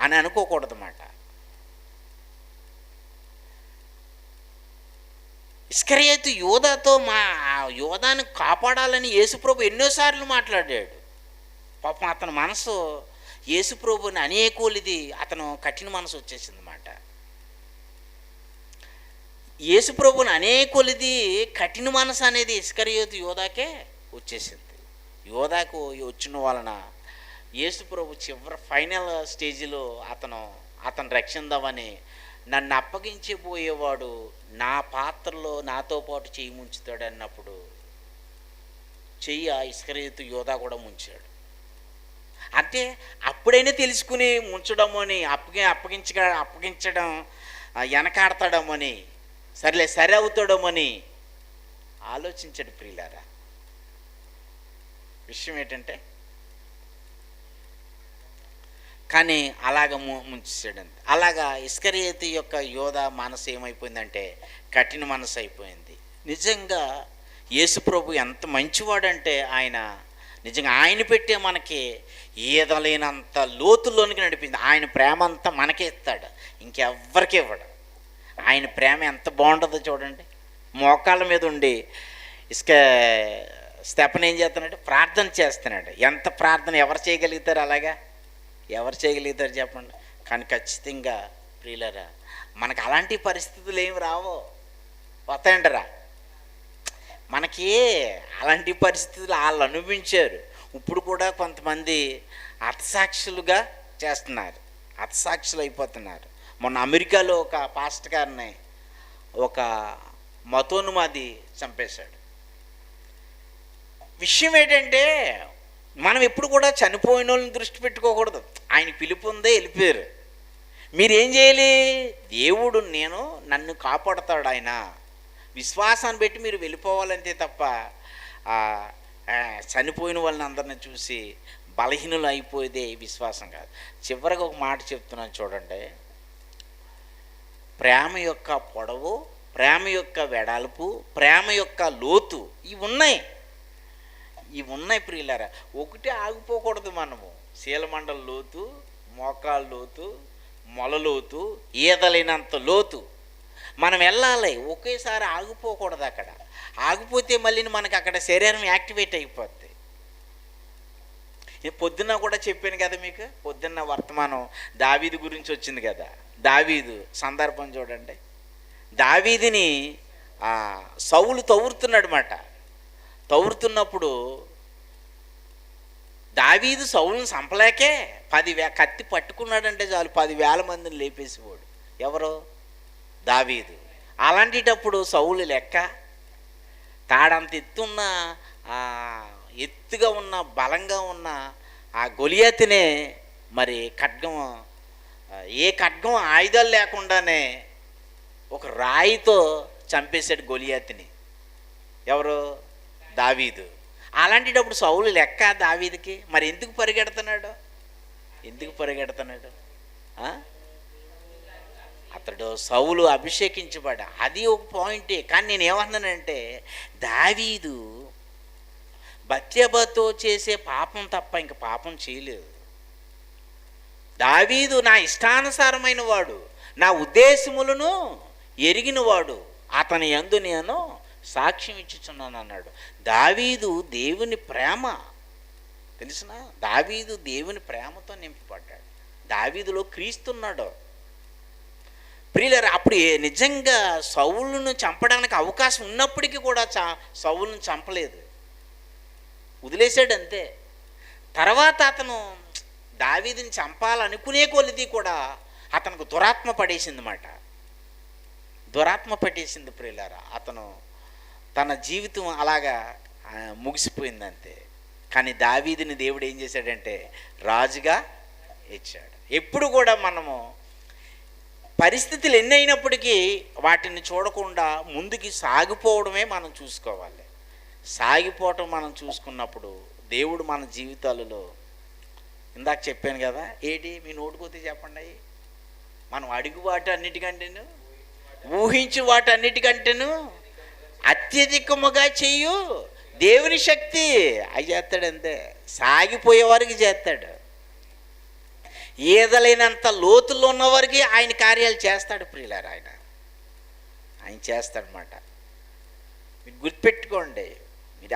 అని అనుకోకూడదు అన్నమాట. ఇస్కరియోతు యోధాతో యోధాను కాపాడాలని యేసుప్రభు ఎన్నోసార్లు మాట్లాడాడు. పాపం అతని మనసు యేసుప్రభుని అనేకోలిది అతను కఠిన మనసు వచ్చేసింది అన్నమాట. యేసుప్రభుని అనేకొలిది కఠిన మనసు అనేది ఇస్కరియోతు యోధాకే వచ్చేసింది. యోధాకు వచ్చిన వలన యేసుప్రభు చివరి ఫైనల్ స్టేజిలో అతను రక్షిందామని నన్ను అప్పగించిపోయేవాడు నా పాత్రలో నాతో పాటు చెయ్యి ముంచుతాడు అన్నప్పుడు ఇస్కరియోతు యోధా కూడా ముంచాడు. అంటే అప్పుడైనా తెలుసుకుని ముంచడము అని అప్పగించడం వెనకాడతాడమని సరే అవుతాడమని ఆలోచించాడు. ప్రియులారా, విషయం ఏంటంటే కానీ అలాగ ముంచేసాడంతే. అలాగా ఇస్కరియోతు యొక్క యోధా మనసు ఏమైపోయిందంటే కఠిన మనసు అయిపోయింది. నిజంగా యేసుప్రభు ఎంత మంచివాడంటే నిజంగా ఆయన పెట్టే మనకి ఈదలేనంత లోతుల్లోనికి నడిపింది. ఆయన ప్రేమ అంతా మనకే ఇస్తాడు, ఇంకెవ్వరికి ఇవ్వడు. ఆయన ప్రేమ ఎంత బాగుంటుందో చూడండి. మోకాళ్ళ మీద ఉండి స్టెఫను ఏం చేస్తున్నాడు? ప్రార్థన చేస్తున్నాడు. ఎంత ప్రార్థన ఎవరు చేయగలుగుతారు? అలాగా ఎవరు చేయగలుగుతారు చెప్పండి? కానీ ఖచ్చితంగా ప్రియులారా, మనకు అలాంటి పరిస్థితులు ఏమి రావో, వస్తాయంటరా. మనకి అలాంటి పరిస్థితులు వాళ్ళు అనుభవించారు. ఇప్పుడు కూడా కొంతమంది హతసాక్షులుగా చేస్తున్నారు, హతసాక్షులు అయిపోతున్నారు. మొన్న అమెరికాలో ఒక పాస్టర్ గారిని ఒక మతోన్మాది చంపేశాడు. విషయం ఏంటంటే మనం ఎప్పుడు కూడా చనిపోయిన వాళ్ళని దృష్టి పెట్టుకోకూడదు. ఆయన పిలుపు ఉందే, వెళ్ళిపోయారు. మీరేం చేయాలి? దేవుడు నన్ను కాపాడుతాడు ఆయన, విశ్వాసాన్ని పెట్టి మీరు వెళ్ళిపోవాలంతే తప్ప చనిపోయిన వాళ్ళని అందరిని చూసి బలహీనులు అయిపోయేదే విశ్వాసం కాదు. చివరికి ఒక మాట చెప్తున్నాను చూడండి. ప్రేమ యొక్క పొడవు, ప్రేమ యొక్క వెడల్పు, ప్రేమ యొక్క లోతు ఇవి ఉన్నాయి ప్రియులారా. ఒకటి ఆగిపోకూడదు. మనము శీలమండల లోతు, మోకాళ్ళ లోతు, మొల లోతు, ఈదలేనంత లోతు మనం వెళ్ళాలి. ఒకేసారి ఆగిపోకూడదు. అక్కడ ఆగిపోతే మళ్ళీ మనకు అక్కడ శరీరం యాక్టివేట్ అయిపోద్ది. పొద్దున్న కూడా చెప్పాను కదా మీకు, పొద్దున్న వర్తమానం దావీదు గురించి వచ్చింది కదా. దావీదు సందర్భం చూడండి. దావీదుని సౌలు తవ్వుతున్నాడు మాట. తవ్వుతున్నప్పుడు దావీదు సౌలుని చంపలేకే కత్తి పట్టుకున్నాడంటే చాలు 10,000 మందిని లేపేసేవాడు. ఎవరు? దావీదు. అలాంటిటప్పుడు సౌలు లెక్క తాడంత ఎత్తుగా ఉన్న బలంగా ఉన్న ఆ గొలియాతునే మరి ఏ ఖడ్గం ఆయుధాలు లేకుండానే ఒక రాయితో చంపేశాడు గొలియాతుని. ఎవరు? దావీదు. అలాంటిటప్పుడు సౌలు లెక్క దావీదుకి. మరి ఎందుకు పరిగెడుతున్నాడు? అతడు సౌలు అభిషేకించబడ, అది ఒక పాయింటే. కానీ నేను ఏమన్నానంటే, దావీదు బత్షెబతో చేసే పాపం తప్ప ఇంక పాపం చేయలేదు. దావీదు నా ఇష్టానుసారమైన వాడు, నా ఉద్దేశములను ఎరిగినవాడు, అతని యందు నేను సాక్ష్యం ఇచ్చుచున్నాను అన్నాడు. దావీదు దేవుని ప్రేమ తెలిసిన, దావీదు దేవుని ప్రేమతో నింపబడ్డాడు. దావీదులో క్రీస్తున్నాడు. ప్రియులారా, అప్పుడు నిజంగా సౌలును చంపడానికి అవకాశం ఉన్నప్పటికీ కూడా సౌలును చంపలేదు, వదిలేశాడు అంతే. తర్వాత అతను దావీదుని చంపాలనుకునే కొలిది కూడా అతనికి దురాత్మ పట్టేసింది ప్రియులారా. అతను తన జీవితం అలాగా ముగిసిపోయిందంతే. కానీ దావీదుని దేవుడు ఏం చేశాడంటే రాజుగా ఇచ్చాడు. ఎప్పుడు కూడా మనము పరిస్థితులు ఎన్ని అయినప్పటికీ వాటిని చూడకుండా ముందుకి సాగిపోవడమే మనం చూసుకోవాలి. సాగిపోవటం మనం చూసుకున్నప్పుడు దేవుడు మన జీవితాలలో, ఇందాక చెప్పాను కదా, ఏంటి మీ నోటుకొస్తే చెప్పండి, మనం అడుగు వాటి అన్నిటికంటేను, ఊహించు వాటి అన్నిటికంటేను అత్యధికముగా చెయ్యు దేవుని శక్తి అవి చేస్తాడు అంతే. సాగిపోయే వారికి చేస్తాడు. ఈదలేనంత లోతుల్లో ఉన్నవారికి ఆయన కార్యాలు చేస్తాడు ప్రియులారా. ఆయన చేస్తాడనమాట. మీరు గుర్తుపెట్టుకోండి. మీరు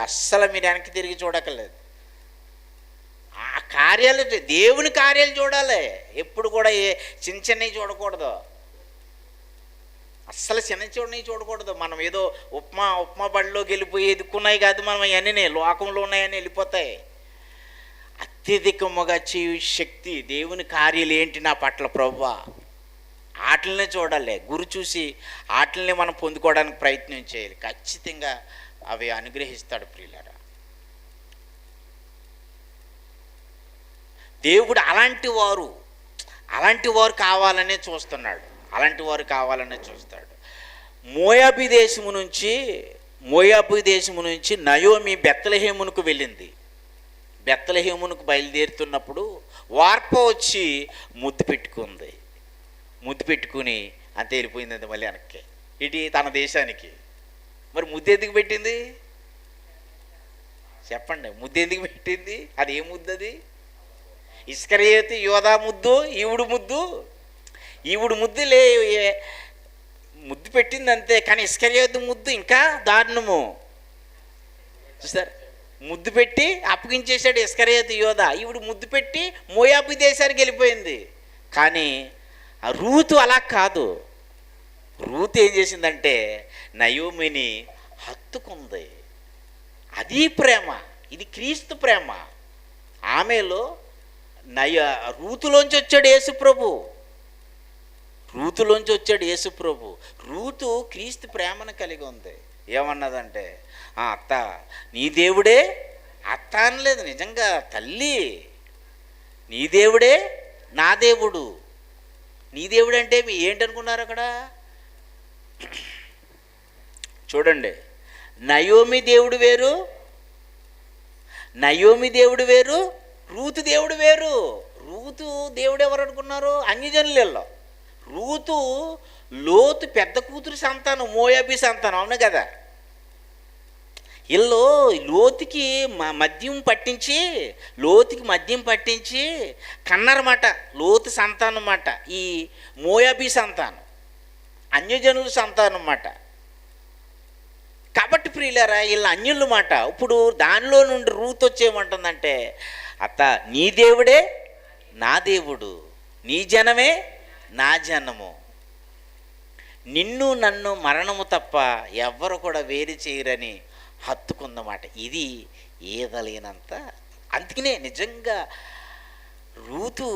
వెనక్కి తిరిగి చూడక్కర్లేదు. ఆ కార్యాలు, దేవుని కార్యాలు చూడాలి. ఎప్పుడు కూడా చిన్నవి చూడకూడదు. అస్సలు చిన్నవి చూడకూడదు. మనం ఏదో ఉప్మా బడిలోకి వెళ్ళిపోయి ఎదుక్కున్నాయి కాదు, మనం అవన్నీ లోకంలో ఉన్నాయని వెళ్ళిపోతాయి. అత్యధికముగా చేయు శక్తి దేవుని కార్యాలు ఏంటి నా పట్ల ప్రభువా, ఆటలనే చూడాలి. గురి చూసి ఆటలనే మనం పొందుకోవడానికి ప్రయత్నం చేయాలి. ఖచ్చితంగా అవి అనుగ్రహిస్తాడు ప్రియులారా. దేవుడు అలాంటి వారు కావాలనే చూస్తున్నాడు. మోయాబు దేశము నుంచి నయోమి బెత్లెహేమునకు వెళ్ళింది. బెత్లెహేమునకు బయలుదేరుతున్నప్పుడు వార్ప వచ్చి ముద్దు పెట్టుకుని అంతే వెళ్ళిపోయింది. అంతే మళ్ళీ వెనక్కి ఇటు తన దేశానికి. మరి ముద్దు ఎందుకు పెట్టింది చెప్పండి? ముద్దు ఎందుకు పెట్టింది? అది ఏ ముద్దు? అది ఇస్కరియోతు యోధా ముద్దు, ఈవుడు ముద్దు పెట్టింది అంతే. కానీ ఇస్కరియోతు ముద్దు ఇంకా దారుణము. చూసారు, ముద్దు పెట్టి అప్పగించేశాడు ఇస్కరియోతు యోధా. ఈవిడు ముద్దు పెట్టి మోయాబు దేశానికి వెళ్ళిపోయింది. కానీ ఆ రూతు అలా కాదు. రూతు ఏం చేసిందంటే నయోమిని హత్తుకుంది. అది ప్రేమ. ఇది క్రీస్తు ప్రేమ. ఆమెలో రూతులోంచి వచ్చాడు యేసుప్రభు. రూతు క్రీస్తు ప్రేమను కలిగి ఉంది. ఏమన్నదంటే, అత్త నీ దేవుడే అత్త అనలేదు, నిజంగా తల్లి. నీ దేవుడే నా దేవుడు. నీ దేవుడు అంటే ఏంటనుకున్నారు అక్కడ? చూడండి, నయోమి దేవుడు వేరు, నయోమి దేవుడు వేరు, రూతు దేవుడు వేరు. రూతు దేవుడు ఎవరు అనుకున్నారు? అన్యజనులలో. రూతు లోతు పెద్ద కూతురు సంతానం, మోయాబీ సంతానం, అవును కదా. వీళ్ళు లోతుకి మద్యం పట్టించి కన్నారన్నమాట. లోతు సంతానం అన్నమాట ఈ మోయాబీ సంతానం, అన్యజనుల సంతానం అన్నమాట. కాబట్టి ప్రియులారా, వీళ్ళ అన్యులు మాట. ఇప్పుడు దానిలో నుండి రూతు వచ్చేయమంటుందంటే, అత్త నీ దేవుడే నా దేవుడు, నీ జనమే నా జనము, నిన్ను నన్ను మరణము తప్ప ఎవ్వరు కూడా వేరు చేయరని హత్తుకుందన్నమాట. ఇది ఏదలేనంత. అందుకనే నిజంగా రూతు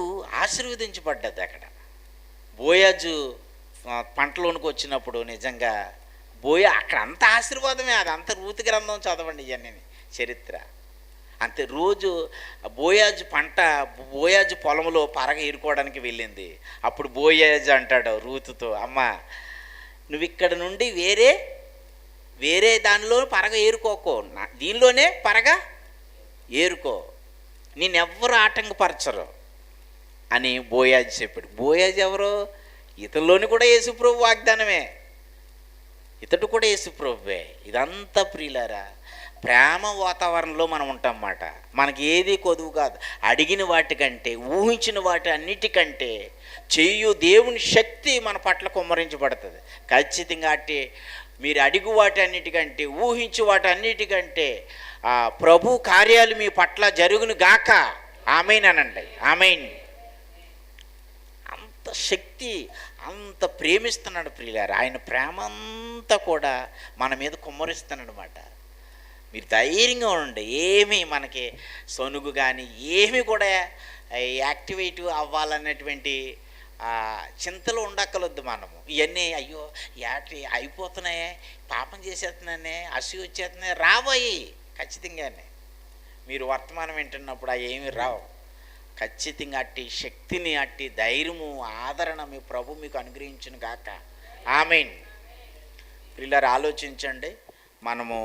ఆశీర్వదించబడ్డది. అక్కడ బోయాజు పంటలోనికి వచ్చినప్పుడు నిజంగా అక్కడ అంత ఆశీర్వాదమే. అది అంత రూతు గ్రంథం చదవండి, ఇవన్నీ చరిత్ర అంతే. రోజు బోయాజు పొలంలో పరగ ఏరుకోవడానికి వెళ్ళింది. అప్పుడు బోయాజు అంటాడు రూతుతో, అమ్మ నువ్వు ఇక్కడ నుండి వేరే దానిలో పరగ ఏరుకోకో, దీనిలోనే పరగ ఏరుకో, నేనెవ్వరు ఆటంకపరచరు అని బోయాజు చెప్పాడు. బోయాజు ఎవరు? ఇతనిలోని కూడా యేసుప్రభు వాగ్దానమే, ఇతడు కూడా యేసుప్రభువే. ఇదంతా ప్రియులారా ప్రేమ వాతావరణంలో మనం ఉంటాం అన్నమాట. మనకి ఏది కొదువు కాదు. అడిగిన వాటికంటే, ఊహించిన వాటి అన్నిటికంటే చెయ్యు దేవుని శక్తి మన పట్ల కుమ్మరించబడుతుంది ఖచ్చితంగా. అట్టి మీరు అడిగు వాటి అన్నిటికంటే, ఊహించు వాటి అన్నిటికంటే ప్రభు కార్యాలు మీ పట్ల జరుగును గాక. ఆమెన్ అనండి, ఆమెన్. అంత శక్తి, అంత ప్రేమిస్తున్నాడు ప్రియులారా. ఆయన ప్రేమ అంతా కూడా మన మీద కుమ్మరిస్తున్నాడు అన్నమాట. మీరు ధైర్యంగా ఉండండి. ఏమీ మనకి సొనుగు కానీ ఏమీ కూడా యాక్టివేట్ అవ్వాలన్నటువంటి చింతలు ఉండక్కలొద్దు మనము. ఇవన్నీ అయ్యో అయిపోతున్నాయే, పాపం చేసేస్తున్నానే, అసూయ వచ్చేస్తున్నాయి, రాబోయి ఖచ్చితంగానే. మీరు వర్తమానం వింటున్నప్పుడు అవి ఏమీ రావు. ఖచ్చితంగా అట్టి శక్తిని, అట్టి ధైర్యము, ఆదరణ మీ ప్రభు మీకు అనుగ్రహించును గాక. ఆమేన్. పిల్లలు ఆలోచించండి, మనము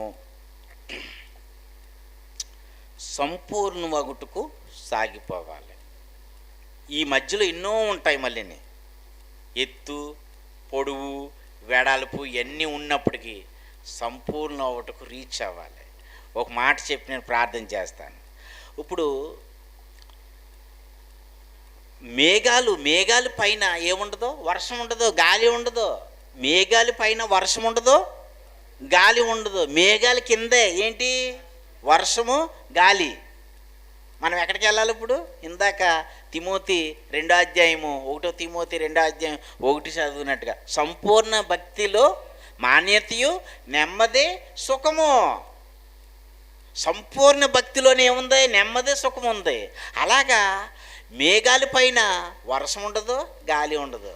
సంపూర్ణ వగుటకు సాగిపోవాలి. ఈ మధ్యలో ఎన్నో ఉంటాయి, మళ్ళీ ఎత్తు, పొడవు, వెడల్పు ఇవన్నీ ఉన్నప్పటికీ సంపూర్ణ ఒకటికి రీచ్ అవ్వాలి. ఒక మాట చెప్పి నేను ప్రార్థన చేస్తాను. ఇప్పుడు మేఘాలు పైన ఏముండదో? వర్షం ఉండదో, గాలి ఉండదో. మేఘాల పైన వర్షం ఉండదో, గాలి ఉండదు. మేఘాల కిందే ఏంటి? వర్షము, గాలి. మనం ఎక్కడికి వెళ్ళాలి ఇప్పుడు? ఇందాక తిమోతి 2వ అధ్యాయము 1 తిమోతి 2వ అధ్యాయం 1 చదివినట్టుగా సంపూర్ణ భక్తిలో మాన్యతయు, నెమ్మది, సుఖము. సంపూర్ణ భక్తిలోనే ఏముంది? నెమ్మది, సుఖం ఉంది. అలాగా మేఘాల పైన వర్షం ఉండదు, గాలి ఉండదు.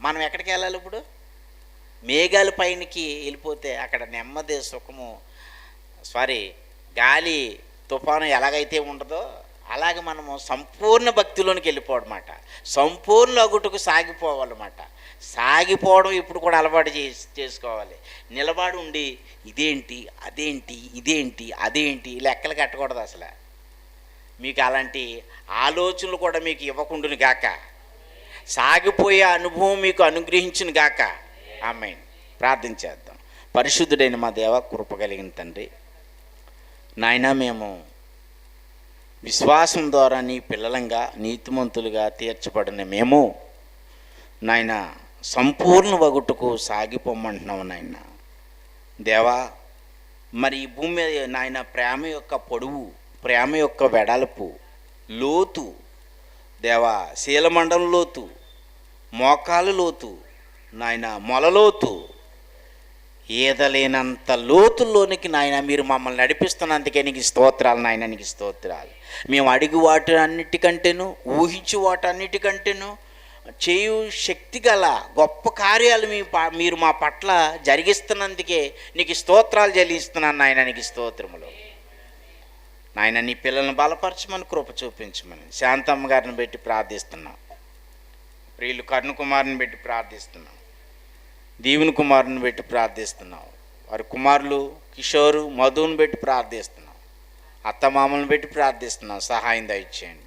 మనం ఎక్కడికి వెళ్ళాలి ఇప్పుడు? మేఘాల పైనకి వెళ్ళిపోతే అక్కడ నెమ్మది, సుఖము, గాలి, తుఫాను ఎలాగైతే ఉండదో అలాగే మనము సంపూర్ణ భక్తిలోనికి వెళ్ళిపోవడమాట. సంపూర్ణ అగుటకు సాగిపోవాలన్నమాట. సాగిపోవడం ఇప్పుడు కూడా అలవాటు చేసుకోవాలి. నిలబడి ఉండి ఇదేంటి, అదేంటి లెక్కలు కట్టకూడదు అసలు. మీకు అలాంటి ఆలోచనలు కూడా మీకు ఇవ్వకుండును గాక. సాగిపోయే అనుభవం మీకు అనుగ్రహించును గాక. ఆమేన్. ప్రార్థన చేద్దాం. పరిశుద్ధుడైన మా దేవ, కృప కలిగిన తండ్రి, నాయన మేము విశ్వాసం ద్వారా నీ పిల్లలంగా, నీతిమంతులుగా తీర్చబడిన మేము నాయన సంపూర్ణ వగుటకు సాగిపోమంటున్నావు నాయన. దేవా, మరి ఈ భూమి మీద నాయన ప్రేమ యొక్క పొడవు, ప్రేమ యొక్క వెడల్పు, లోతు దేవా, శీలమండలం లోతు, మోకాలు లోతు నాయన, మొలలోతు, ఈదలేనంత లోతుల్లోనికి నాయన మీరు మమ్మల్ని నడిపిస్తున్నందుకే నీకు స్తోత్రాలు నాయన. నీకు స్తోత్రాలు. మేము అడిగి వాటి అన్నిటికంటేను, ఊహించు వాటి అన్నిటికంటేను చేయు శక్తి గల గొప్ప కార్యాలు మీరు మా పట్ల జరిగిస్తున్నందుకే నీకు స్తోత్రాలు చెల్లిస్తున్నాను నాయన. నీకు స్తోత్రములు నాయన నీ పిల్లల్ని బలపరచమని కృప చూపించమని శాంతమ్మ గారిని పెట్టి ప్రార్థిస్తున్నాం. ప్రియులు కరుణ కుమారుని పెట్టి ప్రార్థిస్తున్నాం. దీవుని కుమారుని పెట్టి ప్రార్థిస్తున్నాం. వారి కుమారులు కిషోరు మధుని పెట్టి ప్రార్థిస్తున్నాం. అత్తమామలను పెట్టి ప్రార్థిస్తున్నాం. సహాయం దయచేయండి.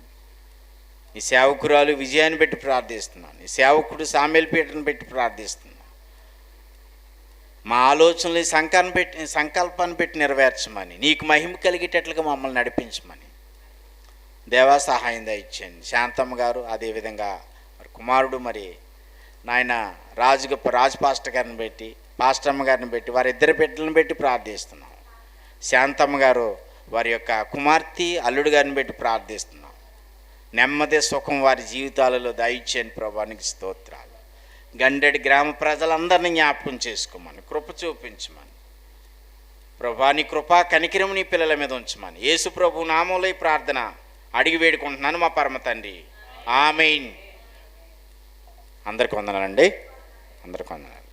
నీ సేవకురాలు విజయాన్ని పెట్టి ప్రార్థిస్తున్నాను. నీ సేవకుడు సామేల్పేటను పెట్టి ప్రార్థిస్తున్నాను. మా ఆలోచనలు సంకల్పాన్ని పెట్టి నెరవేర్చమని, నీకు మహిమ కలిగేటట్లుగా మమ్మల్ని నడిపించమని దేవా సహాయం దయచేయండి. శాంతమ్మ గారు అదేవిధంగా మరి కుమారుడు మరి నాయన రాజు పాస్టర్ గారిని పెట్టి, పాస్టమ్మ గారిని పెట్టి, వారి ఇద్దరు బిడ్డలను పెట్టి ప్రార్థిస్తున్నాం. శాంతమ్మ గారు వారి యొక్క కుమార్తె అల్లుడు గారిని పెట్టి ప్రార్థిస్తున్నాం. నెమ్మది సుఖం వారి జీవితాలలో దయచేయండి ప్రభువానికి స్తోత్రాలు. గండెడి గ్రామ ప్రజలందరినీ జ్ఞాపకం చేసుకోమని, కృప చూపించమని ప్రభా, నీ కృపా కనికిరం నీ పిల్లల మీద ఉంచమని యేసు ప్రభు నామంలో ఈ ప్రార్థన అడిగి వేడుకుంటున్నాను మా పరమ తండ్రి. ఆమేన్. అందరికి వందనాలండి. అందరికి వందనాలు.